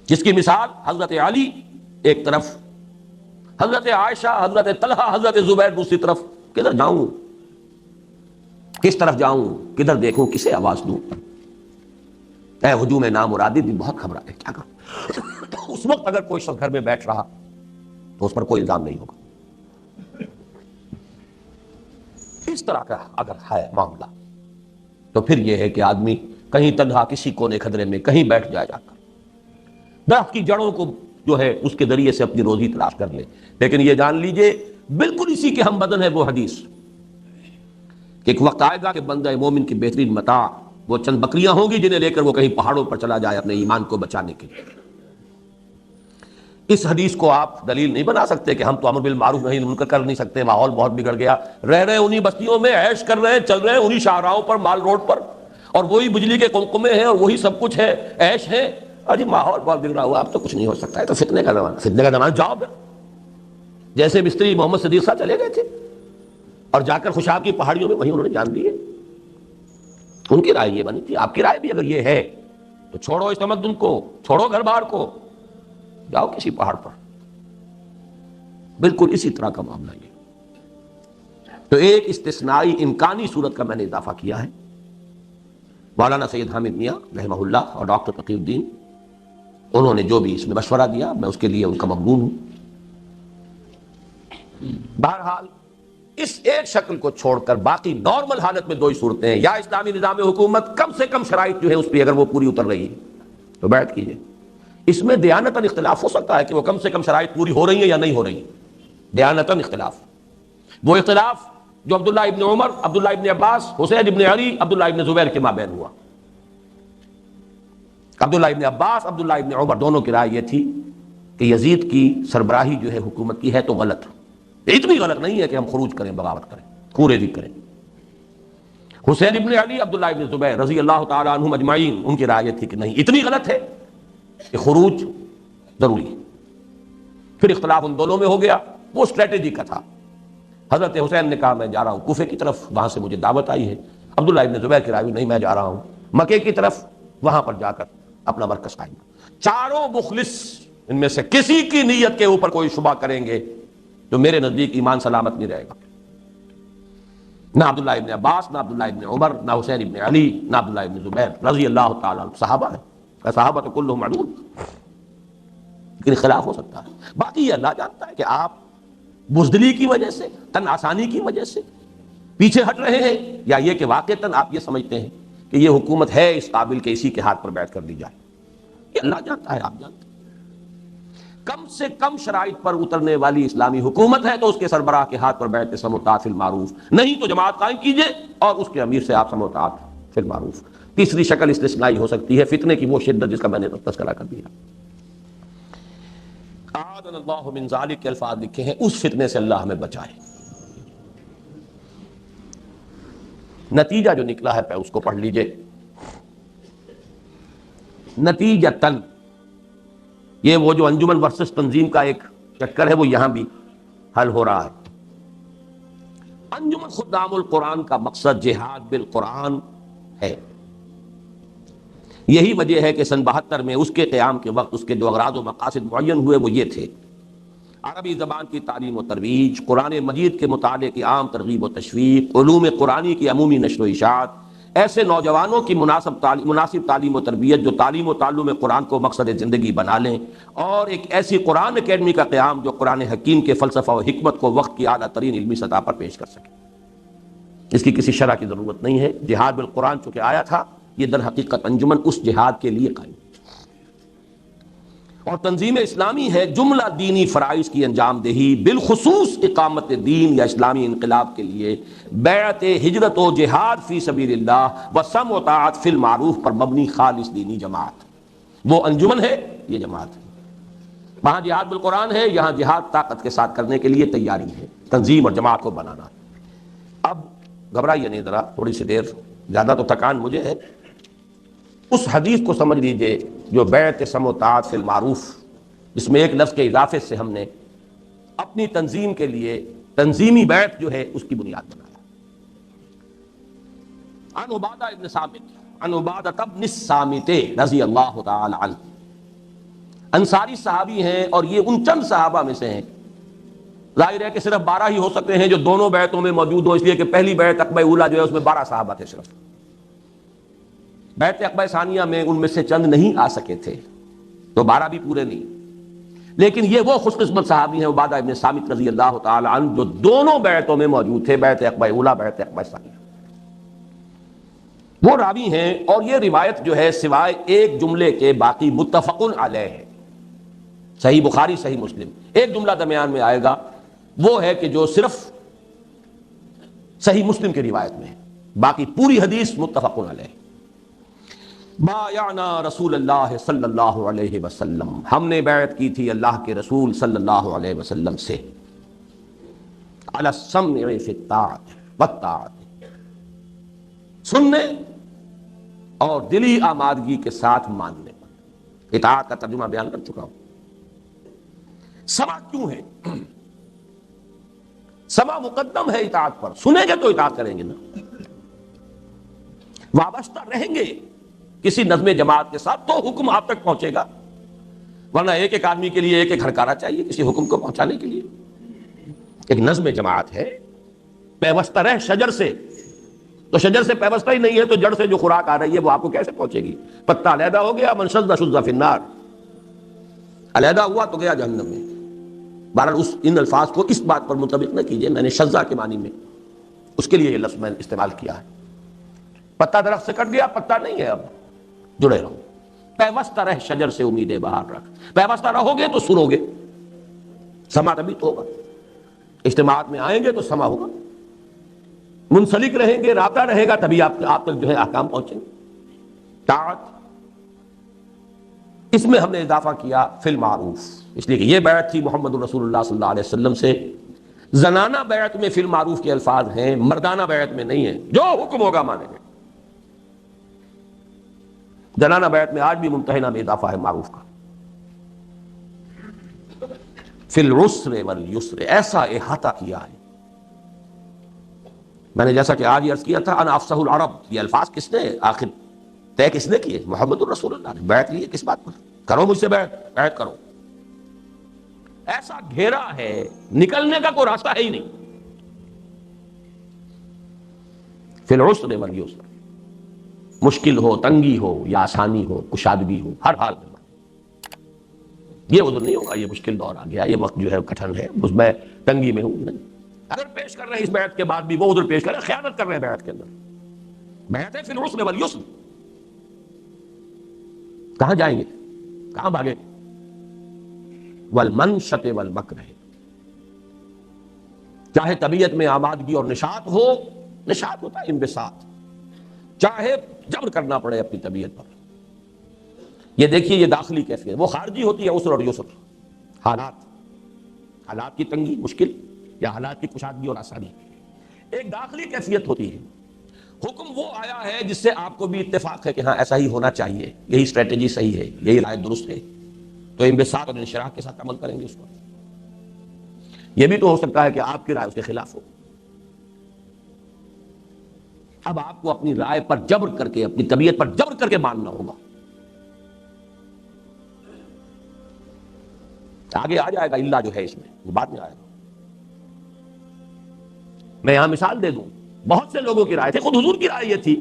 جس کی مثال حضرت علی ایک طرف، حضرت عائشہ، حضرت طلحہ، حضرت زبیر دوسری طرف، کدھر جاؤں، کس طرف جاؤں، کدھر دیکھوں، کسے آواز دوں، اے ہجوم نامرادی بھی بہت گھبرا ہے، کیا کروں۔ اس وقت اگر کوئی شخص گھر میں بیٹھ رہا تو اس پر کوئی الزام نہیں ہوگا۔ اس طرح کا اگر ہے معاملہ تو پھر یہ ہے کہ آدمی کہیں تنہا کسی کونے خدرے میں کہیں بیٹھ جائے، جا کر درخت کی جڑوں کو جو ہے اس کے ذریعے سے اپنی روزی تلاش کر لے۔ لیکن یہ جان لیجئے بالکل اسی کے ہم بدن ہے وہ حدیث کہ ایک وقت آئے گا کہ بندہ مومن کی بہترین متاع وہ چند بکریاں ہوں گی جنہیں لے کر وہ کہیں پہاڑوں پر چلا جائے اپنے ایمان کو بچانے کے لیے۔ اس حدیث کو آپ دلیل نہیں بنا سکتے کہ ہم تو امر بالمعروف نہیں منکر کر نہیں سکتے، ماحول بہت بگڑ گیا، رہ رہے انہی بستیوں میں، عیش کر رہے ہیں، چل رہے ہیں انہی شاہراہوں پر، مال روڈ پر، اور وہی بجلی کے قمقمے ہیں اور وہی سب کچھ ہے، عیش ہے، اور جی ماحول بہت بگڑا ہوا، اب تو کچھ نہیں ہو سکتا ہے، تو فتنے کا زمانہ، فتنے کا زمانہ جاب ہے۔ جیسے مستری محمد صدیق صاحب چلے گئے تھے اور جا کر خوشاب کی پہاڑیوں میں وہیں انہوں نے جان دیے، ان کی رائے یہ بنی تھی، آپ کی رائے بھی اگر یہ ہے تو چھوڑو اس تمدن کو، چھوڑو گھر بار کو، جاؤ کسی پہاڑ پر۔ بالکل اسی طرح کا معاملہ یہ۔ تو ایک استثنائی امکانی صورت کا میں نے اضافہ کیا ہے، مولانا سید حامد میاں رحمہ اللہ اور ڈاکٹر تقی الدین، انہوں نے جو بھی اس میں مشورہ دیا میں اس کے لیے ان کا ممنون ہوں۔ بہرحال اس ایک شکل کو چھوڑ کر باقی نارمل حالت میں دو ہی صورتیں ہیں، یا اسلامی نظام حکومت کم سے کم شرائط جو ہے اس پہ اگر وہ پوری اتر رہی ہے تو بیعت کیجیے۔ اس میں دیانتاً اختلاف ہو سکتا ہے کہ وہ کم سے کم شرائط پوری ہو رہی ہیں یا نہیں ہو رہی ہیں، دیانتاً اختلاف، وہ اختلاف جو عبداللہ ابن عمر، عبداللہ ابن عباس، حسین ابن علی، عبداللہ ابن زبیر کے مابین ہوا۔ عبداللہ ابن عباس، عبداللہ ابن عمر دونوں کی رائے یہ تھی کہ یزید کی سربراہی جو ہے حکومت کی ہے تو غلط، اتنی غلط نہیں ہے کہ ہم خروج کریں، بغاوت کریں، کوریزی کریں۔ حسین ابن علی، عبداللہ ابن زبیر رضی اللہ تعالی عنہم اجمعین، ان کی رائے یہ تھی کہ نہیں، اتنی غلط ہے کہ خروج ضروری ہے۔ پھر اختلاف ان دونوں میں ہو گیا، وہ اسٹریٹجی کا تھا۔ حضرت حسین نے کہا میں جا رہا ہوں کوفے کی طرف، وہاں سے مجھے دعوت آئی ہے۔ عبداللہ ابن زبیر کی رائے نہیں، میں جا رہا ہوں مکے کی طرف، وہاں پر جا کر اپنا مرکز قائم۔ چاروں مخلص ان میں سے کسی کی نیت کے اوپر کوئی شبہ کریں گے تو میرے نزدیک ایمان سلامت نہیں رہے گا۔ نہ عبداللہ ابن عباس، نہ عبداللہ ابن عمر، نہ حسین ابن علی، نہ عبداللہ ابن زبیر رضی اللہ تعالیٰ عنہ، صحابہ ہیں، صحابہ تو کلہم عدول، لیکن خلاف ہو سکتا ہے۔ باقی یہ اللہ جانتا ہے کہ آپ بزدلی کی وجہ سے، تن آسانی کی وجہ سے پیچھے ہٹ رہے ہیں، یا یہ کہ واقعتاً آپ یہ سمجھتے ہیں کہ یہ حکومت ہے اس قابل کہ اسی کے ہاتھ پر بیعت کر دی جائے۔ یہ اللہ جانتا ہے، آپ جانتے ہیں۔ کم سے کم شرائط پر اترنے والی اسلامی حکومت ہے تو اس کے سربراہ کے ہاتھ پر بیعت سمع و اطاعت فی المعروف، نہیں تو جماعت قائم کیجئے اور اس کے امیر سے آپ سمع و اطاعت فی المعروف۔ تیسری شکل استثنائی ہو سکتی ہے فتنے کی وہ شدت جس کا میں نے تذکرہ کر دیا۔ اعاذنا اللہ من ذالک کے الفاظ لکھے ہیں، اس فتنے سے اللہ ہمیں بچائے۔ نتیجہ جو نکلا ہے اس کو پڑھ لیجئے۔ نتیجتاً یہ وہ جو انجمن ورسس تنظیم کا ایک چکر ہے وہ یہاں بھی حل ہو رہا ہے۔ انجمن خدام القرآن کا مقصد جہاد بالقرآن ہے۔ یہی وجہ ہے کہ سن 72 میں اس کے قیام کے وقت اس کے جو اغراض و مقاصد معین ہوئے وہ یہ تھے: عربی زبان کی تعلیم و ترویج، قرآن مجید کے مطالعے کی عام ترغیب و تشویق، علوم قرآنی کی عمومی نشر و اشاعت، ایسے نوجوانوں کی مناسب تعلیم و تربیت جو تعلیم و تعلم قرآن کو مقصد زندگی بنا لیں، اور ایک ایسی قرآن اکیڈمی کا قیام جو قرآن حکیم کے فلسفہ و حکمت کو وقت کی اعلیٰ ترین علمی سطح پر پیش کر سکے۔ اس کی کسی شرح کی ضرورت نہیں ہے۔ جہاد بالقرآن چونکہ آیا تھا، یہ در حقیقت انجمن اس جہاد کے لیے قائم، اور تنظیم اسلامی ہے جملہ دینی فرائض کی انجام دہی، بالخصوص اقامت دین یا اسلامی انقلاب کے لیے بیعت ہجرت و جہاد فی سبیل اللہ و سمع و طاعت فی المعروف پر مبنی خالص دینی جماعت۔ وہ انجمن ہے، یہ جماعت ہے۔ وہاں جہاد بالقرآن ہے، یہاں جہاد طاقت کے ساتھ کرنے کے لیے تیاری ہے، تنظیم اور جماعت کو بنانا۔ اب گھبرائیے نہیں، ذرا تھوڑی سی دیر، زیادہ تو تھکان مجھے ہے۔ اس حدیث کو سمجھ لیجئے جو بیعت سمع و طاعت فی المعروف، جس میں ایک لفظ کے اضافے سے ہم نے اپنی تنظیم کے لیے تنظیمی بیعت جو ہے اس کی بنیاد بنایا۔ عن عبادہ ابن صامت، عن عبادہ ابن الصامت رضی اللہ تعالی عنہ، انصاری صحابی ہیں اور یہ ان چند صحابہ میں سے ہیں، ظاہر ہے کہ صرف 12 ہی ہو سکتے ہیں جو دونوں بیعتوں میں موجود ہو، اس لیے کہ پہلی بیعت عقبہ اولیٰ جو ہے اس میں 12 صحابہ تھے صرف۔ بیعت عقبہ ثانیہ میں ان میں سے چند نہیں آ سکے تھے، تو 12 بھی پورے نہیں، لیکن یہ وہ خوش قسمت صحابی ہیں عبادہ ابن صامت رضی اللہ تعالی عنہ جو دونوں بیعتوں میں موجود تھے، بیعت عقبہ اولیٰ، بیعت عقبہ ثانیہ۔ وہ راوی ہیں اور یہ روایت جو ہے سوائے ایک جملے کے باقی متفق علیہ ہے، صحیح بخاری صحیح مسلم۔ ایک جملہ درمیان میں آئے گا، وہ ہے کہ جو صرف صحیح مسلم کی روایت میں ہے، باقی پوری حدیث متفق علیہ۔ بایعنا رسول اللہ صلی اللہ علیہ وسلم، ہم نے بیعت کی تھی اللہ کے رسول صلی اللہ علیہ وسلم سے، علی السمع فی الطاعۃ والطاعۃ، سننے اور دلی آمادگی کے ساتھ ماننے پر۔ اطاعت کا ترجمہ بیان کر چکا ہوں۔ سمع کیوں ہے؟ سمع مقدم ہے اطاعت پر، سنیں گے تو اطاعت کریں گے نا، وابستہ رہیں گے کسی نظم جماعت کے ساتھ تو حکم آپ تک پہنچے گا، ورنہ ایک ایک آدمی کے لیے ایک ایک ہرکارا چاہیے کسی حکم کو پہنچانے کے لیے۔ ایک نظم جماعت ہے، پیوستہ رہ شجر سے، تو شجر سے پیوستہ ہی نہیں ہے تو جڑ سے جو خوراک آ رہی ہے وہ آپ کو کیسے پہنچے گی؟ پتہ علیحدہ ہو گیا، من شذ شذ فی النار، علیحدہ ہوا تو گیا جہنم میں۔ بہرحال ان الفاظ کو اس بات پر منطبق نہ کیجیے، میں نے شذا کے معنی میں اس کے لیے یہ لفظ میں نے استعمال کیا ہے۔ پتہ درخت سے کٹ گیا، پتہ نہیں ہے، اب جڑے رہو، پیوستہ رہ شجر سے امید بہار رکھ۔ پیوستہ رہو گے تو سنو گے، سمع تبھی تو ہوگا، اجتماعات میں آئیں گے تو سمع ہوگا، منسلک رہیں گے، رابطہ رہے گا، تبھی آپ تک جو ہے احکام پہنچیں گے۔ طاعت، اس میں ہم نے اضافہ کیا فی المعروف، اس لیے کہ یہ بیعت تھی محمد رسول اللہ صلی اللہ علیہ وسلم سے۔ زنانہ بیعت میں فی المعروف کے الفاظ ہیں، مردانہ بیعت میں نہیں ہیں، جو حکم ہوگا مانیں گے۔ زنانہ بیعت میں آج بھی ممتحنہ میں اضافہ ہے معروف کا۔ فی العسر والیسر، ایسا احاطہ کیا ہے۔ میں نے جیسا کہ آج یہ عرض کیا تھا، انا افصح العرب، یہ الفاظ کس نے آخر طے کس نے کیے؟ محمد الرسول اللہ نے۔ بیعت لیے کس بات پر؟ کرو مجھ سے بیعت کرو۔ ایسا گھیرا ہے، نکلنے کا کوئی راستہ ہے ہی نہیں۔ فی العسر والیسر، مشکل ہو، تنگی ہو یا آسانی ہو، کشادگی ہو، ہر حال میں یہ عذر نہیں ہوگا، یہ مشکل دور آ گیا، یہ وقت جو ہے کٹھن ہے، اس میں تنگی میں ہوں نہیں۔ اگر پیش کر رہے ہیں اس بیعت کے بعد بھی وہ عذر پیش کر رہے ہیں، خیانت کر رہے ہیں بیعت کے اندر۔ بیعت ہے فی العسر والیسر، کہاں جائیں گے؟ کہاں بھاگے؟ والمنشط والمکر، چاہے طبیعت میں آمادگی اور نشاط ہو، نشاط ہوتا ہے انبساط، چاہے جبر کرنا پڑے اپنی طبیعت پر. یہ دیکھیے یہ داخلی کیفیت، وہ خارجی ہوتی ہے عسر اور یسر، حالات کی تنگی مشکل یا حالات کی کشادگی اور آسانی. ایک داخلی کیفیت ہوتی ہے. حکم وہ آیا ہے جس سے آپ کو بھی اتفاق ہے کہ ہاں ایسا ہی ہونا چاہیے، یہی اسٹریٹجی صحیح ہے، یہی رائے درست ہے، تو انبساط اور انشراح کے ساتھ عمل کریں گے اس پر. یہ بھی تو ہو سکتا ہے کہ آپ کی رائے اس کے خلاف ہو. اب آپ کو اپنی رائے پر جبر کر کے، اپنی طبیعت پر جبر کر کے ماننا ہوگا. آگے آ جائے گا اللہ جو ہے اس میں، وہ بعد میں آئے گا. میں یہاں مثال دے دوں، بہت سے لوگوں کی رائے تھی، خود حضور کی رائے یہ تھی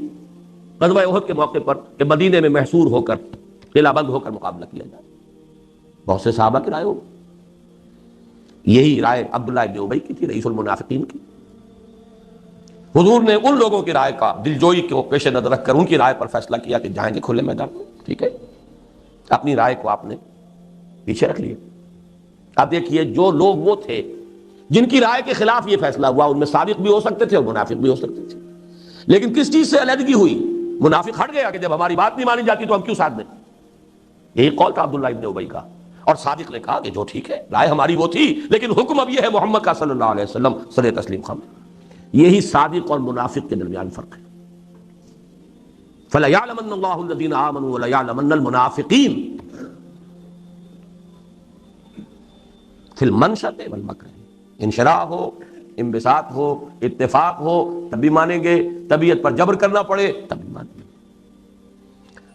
غزوہ احد کے موقع پر کہ مدینے میں محصور ہو کر، قلعہ بند ہو کر مقابلہ کیا جائے. بہت سے صحابہ کی رائے ہو. یہی رائے عبداللہ ابن ابی کی تھی، رئیس المنافقین کی. حضور نے ان لوگوں کی رائے کا دلجوئی کو پیش نظر رکھ کر ان کی رائے پر فیصلہ کیا کہ جائیں گے کھلے میدان میں. ٹھیک ہے، اپنی رائے کو آپ نے پیچھے رکھ لیا. اب دیکھیے جو لوگ وہ تھے جن کی رائے کے خلاف یہ فیصلہ ہوا، ان میں صادق بھی ہو سکتے تھے اور منافق بھی ہو سکتے تھے، لیکن کس چیز سے علیحدگی ہوئی؟ منافق ہٹ گیا کہ جب ہماری بات نہیں مانی جاتی تو ہم کیوں ساتھ دیں. یہی قول تھا عبداللہ ابن ابی کا. اور صادق نے کہا کہ جو ٹھیک ہے، رائے ہماری وہ تھی لیکن حکم اب یہ ہے محمد کا صلی اللہ علیہ وسلم صلی تسلیم خم. یہی صادق اور منافق کے درمیان فرق ہے. فَلَيَعْلَمَنَّ اللَّهُ الَّذِينَ آمَنُوا وَلَيَعْلَمَنَّ الْمُنَافِقِينَ فِي الْمَنشَطِ وَالْمَكْرِ. انشراح ہو، انبساط ہو، اتفاق ہو تب بھی مانیں گے، طبیعت پر جبر کرنا پڑے تب بھی مانیں گے.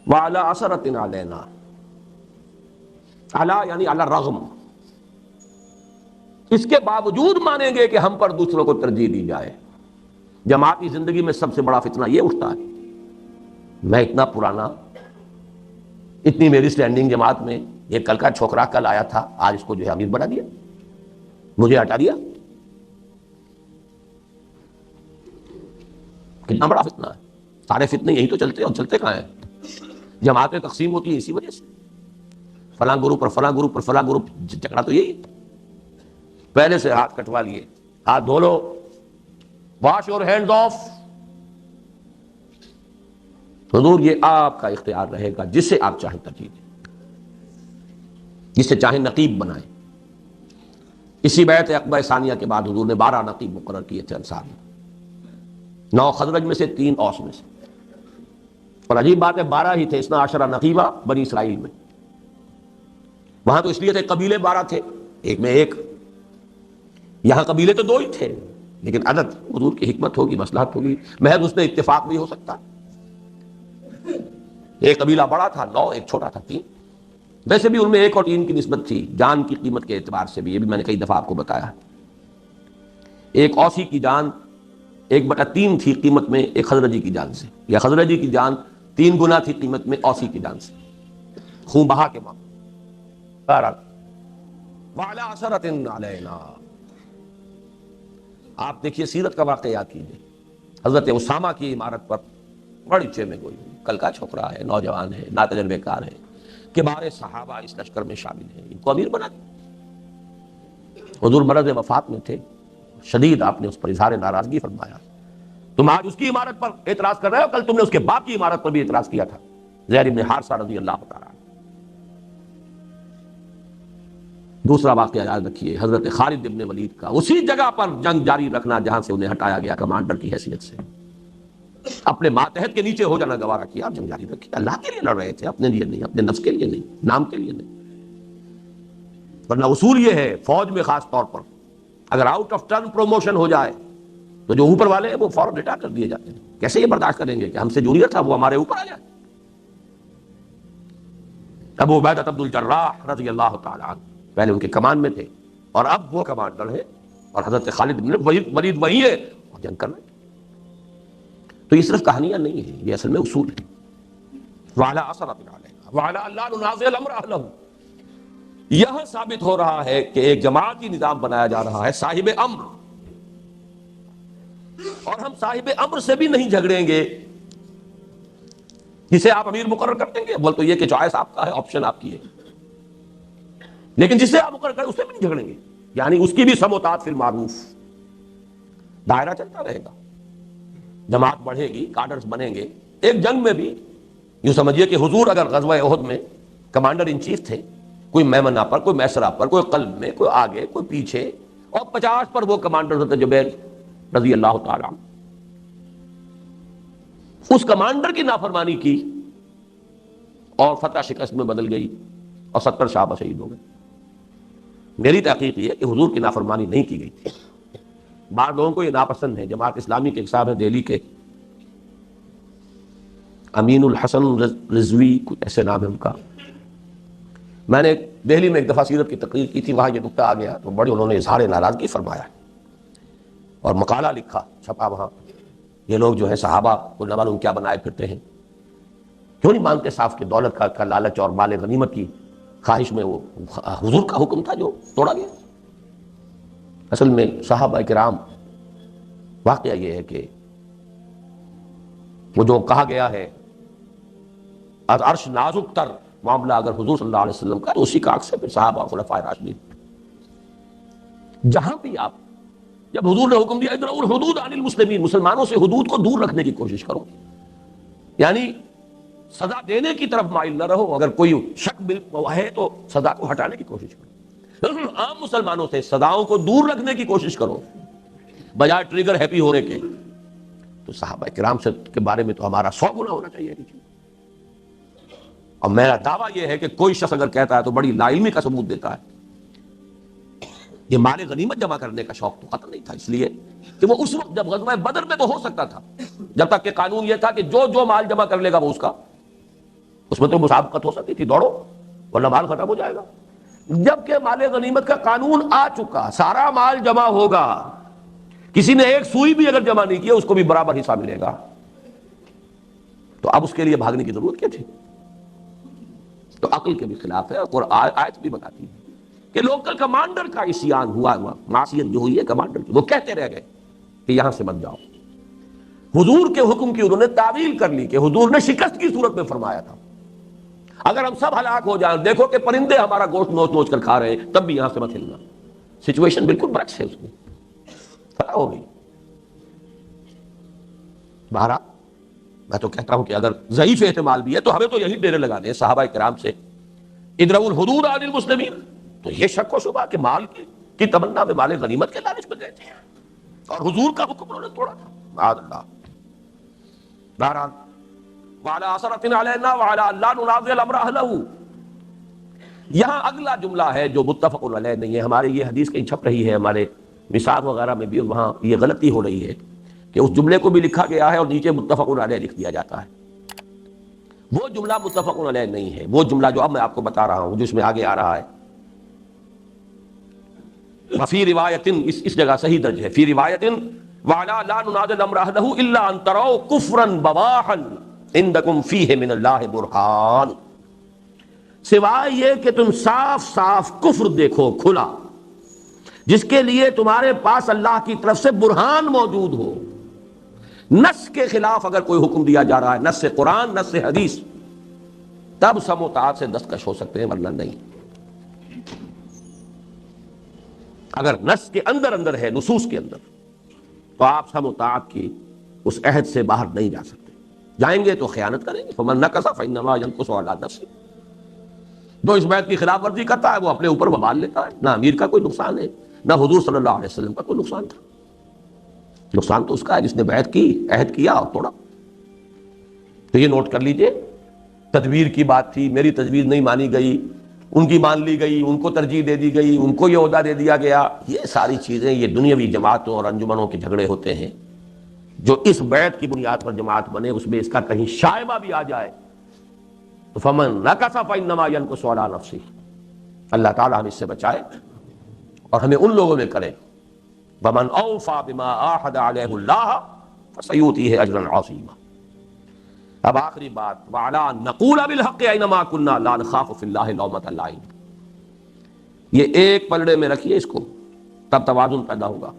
وَعَلَىٰ عَثَرَةٍ عَلَيْنَا، عَلَىٰ یعنی عَلَىٰ الرَّغْم، اس کے باوجود مانیں گے کہ ہم پر دوسروں کو ترجیح دی جائے. جماعتی زندگی میں سب سے بڑا فتنہ یہ اٹھتا ہے، میں اتنا پرانا، اتنی میری سٹینڈنگ جماعت میں، یہ کل کا چھوکرا کل آیا تھا، آج اس کو جو ہے امیر بنا دیا، مجھے ہٹا دیا. کتنا بڑا فتنہ ہے. سارے فتنے یہی تو چلتے ہیں، اور چلتے کہاں ہیں؟ جماعتیں تقسیم ہوتی ہیں اسی وجہ سے، فلاں گروپ پر فلاں گروپ پر فلاں گروپ، جھگڑا تو یہی ہے. پہلے سے ہاتھ کٹوا لیے، ہاتھ دھو لو، واش یور ہینڈز آف. حضور یہ آپ کا اختیار رہے گا، جسے آپ چاہیں ترجیح دیں، جسے چاہیں نقیب بنائیں. اسی بیعت عقبہ ثانیہ کے بعد حضور نے 12 نقیب مقرر کیے تھے انصار میں، 9 خزرج میں سے 3 اوس میں سے. اور عجیب بات ہے 12 ہی تھے، 12 نقیبہ بنی اسرائیل میں. وہاں تو اس لیے تھے قبیلے 12 تھے، ایک میں ایک. یہاں قبیلے تو 2 ہی تھے، لیکن عدد حضور کی حکمت ہوگی، مصلحت ہوگی، محض اس میں اتفاق بھی ہو سکتا. ایک قبیلہ بڑا تھا 9، ایک چھوٹا تھا 3. ویسے بھی ان میں 1 اور 3 کی نسبت تھی، جان کی قیمت کے اعتبار سے بھی، یہ بھی میں نے کئی دفعہ آپ کو بتایا. ایک اوسی کی جان 1/3 تھی قیمت میں ایک خزرجی کی جان سے، یا خزرجی کی جان 3 گنا تھی قیمت میں اوسی کی جان سے، خون بہا کے معاملے. وَعَلَىٰ عَثَرَةٍ عَلَيْنَا. آپ دیکھیے سیرت کا واقعہ یاد کیجیے. حضرت اسامہ کی عمارت پر بڑی چیمے گوئی ہوئی، کل کا چھوکرا ہے، نوجوان ہے، ناتجربے کار ہے، کبار صحابہ اس لشکر میں شامل ہیں، ان کو امیر بنا دیا. حضور مرض وفات میں تھے، شدید آپ نے اس پر اظہار ناراضگی فرمایا. تم آج اس کی عمارت پر اعتراض کر رہے ہو، کل تم نے اس کے باپ کی عمارت پر بھی اعتراض کیا تھا، زید بن حارثہ رضی اللہ تعالیٰ. دوسرا واقعہ یاد رکھیے حضرت خالد بن ولید کا، اسی جگہ پر جنگ جاری رکھنا جہاں سے انہیں ہٹایا گیا کمانڈر کی حیثیت سے. اپنے ماتحت کے نیچے ہو جانا گوارا کیا، جنگ جاری رکھی. اللہ کے لیے لڑ رہے تھے، اپنے لیے نہیں، اپنے نفس کے لیے نہیں، نام کے لیے نہیں. ورنہ اصول یہ ہے فوج میں خاص طور پر، اگر آؤٹ آف ٹرن پروموشن ہو جائے تو جو اوپر والے ہیں وہ فوراً ریٹائر کر دیے جاتے ہیں. کیسے یہ برداشت کریں گے کہ ہم سے جونیئر تھا وہ ہمارے اوپر آ جائے؟ ابو عبیدہ بن الجراح رضی اللہ تعالیٰ عنہ پہلے ان کے کمان میں تھے، اور اب وہ کمانڈر ہے، اور حضرت خالد بن ولید وہی ہے اور جنگ کر رہے ہیں. تو یہ صرف کہانیاں نہیں ہیں، یہ اصل میں اصول ہے. وَعَلَىٰ عَثَرَةٍ عَلَيْنَا وَعَلَىٰ أَلَّا نُنَازِعَ الْأَمْرَ أَهْلَهُ. یہاں ثابت ہو رہا ہے کہ ایک جماعتی نظام بنایا جا رہا ہے صاحب امر، اور ہم صاحب امر سے بھی نہیں جھگڑیں گے جسے آپ امیر مقرر کر دیں گے. بول تو یہ کہ چوائس آپ کا ہے، آپشن آپ کی ہے. لیکن جس سے آپ مقرر کریں اس سے بھی نہیں جھگڑیں گے، یعنی اس کی بھی سم و طاعت فی المعروف، دائرہ چلتا رہے گا، جماعت بڑھے گی، کارڈرز بنیں گے۔ ایک جنگ میں بھی یوں سمجھیے کہ حضور اگر غزوہ احد میں کمانڈر ان چیف تھے، کوئی میمنہ پر، کوئی میسرہ پر، کوئی قلب میں، کوئی آگے، کوئی پیچھے، اور 50 پر وہ کمانڈر حضرت جبیر رضی اللہ تعالیٰ عنہ، اس کمانڈر کی نافرمانی کی اور فتح شکست میں بدل گئی اور 70 صحابہ شہید ہو گئے۔ میری تحقیق یہ ہے کہ حضور کی نافرمانی نہیں کی گئی تھی۔ بعض لوگوں کو یہ ناپسند ہے، جماعت اسلامی کے ایک صاحب ہیں دہلی کے، امین الحسن رضوی، کچھ ایسے نام ہے ان کا، میں نے دہلی میں ایک دفعہ سیرت کی تقریر کی تھی، وہاں یہ نکتہ آ گیا تو بڑی انہوں نے اظہار ناراضگی فرمایا اور مقالہ لکھا، چھپا وہاں، یہ لوگ جو ہے صحابہ کو نہ معلوم کیا بنائے پھرتے ہیں، کیوں نہیں مانتے صاف کہ دولت کا لالچ اور مال غنیمت کی خواہش میں وہ حضور کا حکم تھا جو توڑا گیا۔ اصل میں صحابہ کرام، واقعہ یہ ہے کہ وہ جو کہا گیا ہے از عرش نازک تر معاملہ اگر حضور صلی اللہ علیہ وسلم کا، تو اسی کا عکس ہے پھر صحابہ خلفائے راشدین۔ جہاں بھی آپ، جب حضور نے حکم دیا ادرؤ الحدود عن المسلمین، مسلمانوں سے حدود کو دور رکھنے کی کوشش کرو، یعنی سزا دینے کی طرف مائل نہ رہو، اگر کوئی شک ہے تو سزا کو ہٹانے کی کوشش کرو، عام مسلمانوں سے سزاؤں کو دور رکھنے کی کوشش کرو بجائے ٹریگر ہیپی ہونے کے۔ تو صحابہ کرام سے کے بارے میں تو ہمارا 100 گنا ہونا چاہیے۔ اور میرا دعویٰ یہ ہے کہ کوئی شخص اگر کہتا ہے تو بڑی لا علمی کا ثبوت دیتا ہے۔ یہ مال غنیمت جمع کرنے کا شوق تو ختم نہیں تھا، اس لیے کہ وہ اس وقت جب غزوہ بدر میں تو ہو سکتا تھا، جب تک کہ قانون یہ تھا کہ جو مال جمع کر لے گا وہ اس کا، اس میں تو مسابقت ہو سکتی تھی، دوڑو ورنہ مال ختم ہو جائے گا۔ جب کہ مال غنیمت کا قانون آ چکا، سارا مال جمع ہوگا، کسی نے ایک سوئی بھی اگر جمع نہیں کیا اس کو بھی برابر حصہ ملے گا، تو اب اس کے لیے بھاگنے کی ضرورت کیا تھی؟ تو عقل کے بھی خلاف ہے، اور آیت بھی بتاتی ہے کہ لوکل کمانڈر کا عصیان ہوا، معصیت جو ہوئی ہے کمانڈر کی، وہ کہتے رہ گئے کہ یہاں سے مت جاؤ۔ حضور کے حکم کی انہوں نے تعویل کر لی کہ حضور نے شکست کی صورت میں فرمایا تھا، اگر ہم سب ہلاک ہو جائیں، دیکھو کہ پرندے ہمارا گوشت نوچ نوچ کر کھا رہے ہیں، تب بھی یہاں سے مت ہلنا۔ سچویشن بالکل برعکس ہے، اس میں فتح ہو گئی۔ بہرحال میں تو کہتا ہوں کہ اگر ضعیف احتمال بھی ہے تو ہمیں تو یہی ڈیرے لگانے ہیں صحابہ کرام سے ادرؤ الحدود عن المسلمین۔ تو یہ شک و شبہ کہ مال کی تمنا میں مال غنیمت کے لالچ میں گئے تھے اور حضور کا حکم انہوں نے توڑا تھا، معاذ اللہ۔ بہرحال وعلی اثرۃ علینا وعلی اللہ ننازع الامر اہلہ، یہاں اگلا جملہ ہے جو متفق علیہ نہیں ہے، ہمارے یہ حدیث کہیں چھپ رہی ہے، ہمارے نصاب وغیرہ میں بھی وہاں یہ غلطی ہو رہی ہے کہ اس جملے کو بھی لکھا گیا ہے اور نیچے متفق علیہ لکھ دیا جاتا ہے۔ وہ جملہ متفق علیہ نہیں ہے، وہ جملہ جو اب میں آپ کو بتا رہا ہوں جو اس میں آگے آ رہا ہے، وفی روایت، اس جگہ صحیح درج ہے، فی روایت وعلا لا ننازع الامر اہلہ الا ان تروا کفرا بواحا عندکم فیہ من اللہ برہان، سوائے یہ کہ تم صاف صاف کفر دیکھو کھلا جس کے لیے تمہارے پاس اللہ کی طرف سے برہان موجود ہو۔ نص کے خلاف اگر کوئی حکم دیا جا رہا ہے، نص قرآن، نص حدیث، تب سم و طاعت سے دستکش ہو سکتے ہیں، ورنہ نہیں۔ اگر نص کے اندر ہے، نصوص کے اندر، تو آپ سم و طاعت کی اس عہد سے باہر نہیں جا سکتے، جائیں گے تو خیانت کریں گے۔ فمن نکث فانما ينکث علی نفسہ، جو اس بیعت کی خلاف ورزی کرتا ہے وہ اپنے اوپر وبال لیتا ہے، نہ امیر کا کوئی نقصان ہے نہ حضور صلی اللہ علیہ وسلم کا کوئی نقصان تھا، نقصان تو اس کا ہے جس نے بیعت کی، عہد کیا اور توڑا۔ تو یہ نوٹ کر لیجئے، تدبیر کی بات تھی، میری تجویز نہیں مانی گئی، ان کی مان لی گئی، ان کو ترجیح دے دی گئی، ان کو یہ عہدہ دے دیا گیا، یہ ساری چیزیں یہ دنیاوی جماعتوں اور انجمنوں کے جھگڑے ہوتے ہیں۔ جو اس بیعت کی بنیاد پر جماعت بنے، اس میں اس کا کہیں شائبہ بھی آ جائے تو فمن نکث فانما ينکث علی نفسہ، اللہ تعالی ہم اس سے بچائے اور ہمیں ان لوگوں میں کرے ومن اوفى بما عاهد عليه الله فسيؤتيه اجرا عظيما۔ اب آخری بات، وعلى ان نقول بالحق اينما كنا لا نخاف في الله لومة لائم، یہ ایک پلڑے میں رکھیے اس کو، تب توازن پیدا ہوگا۔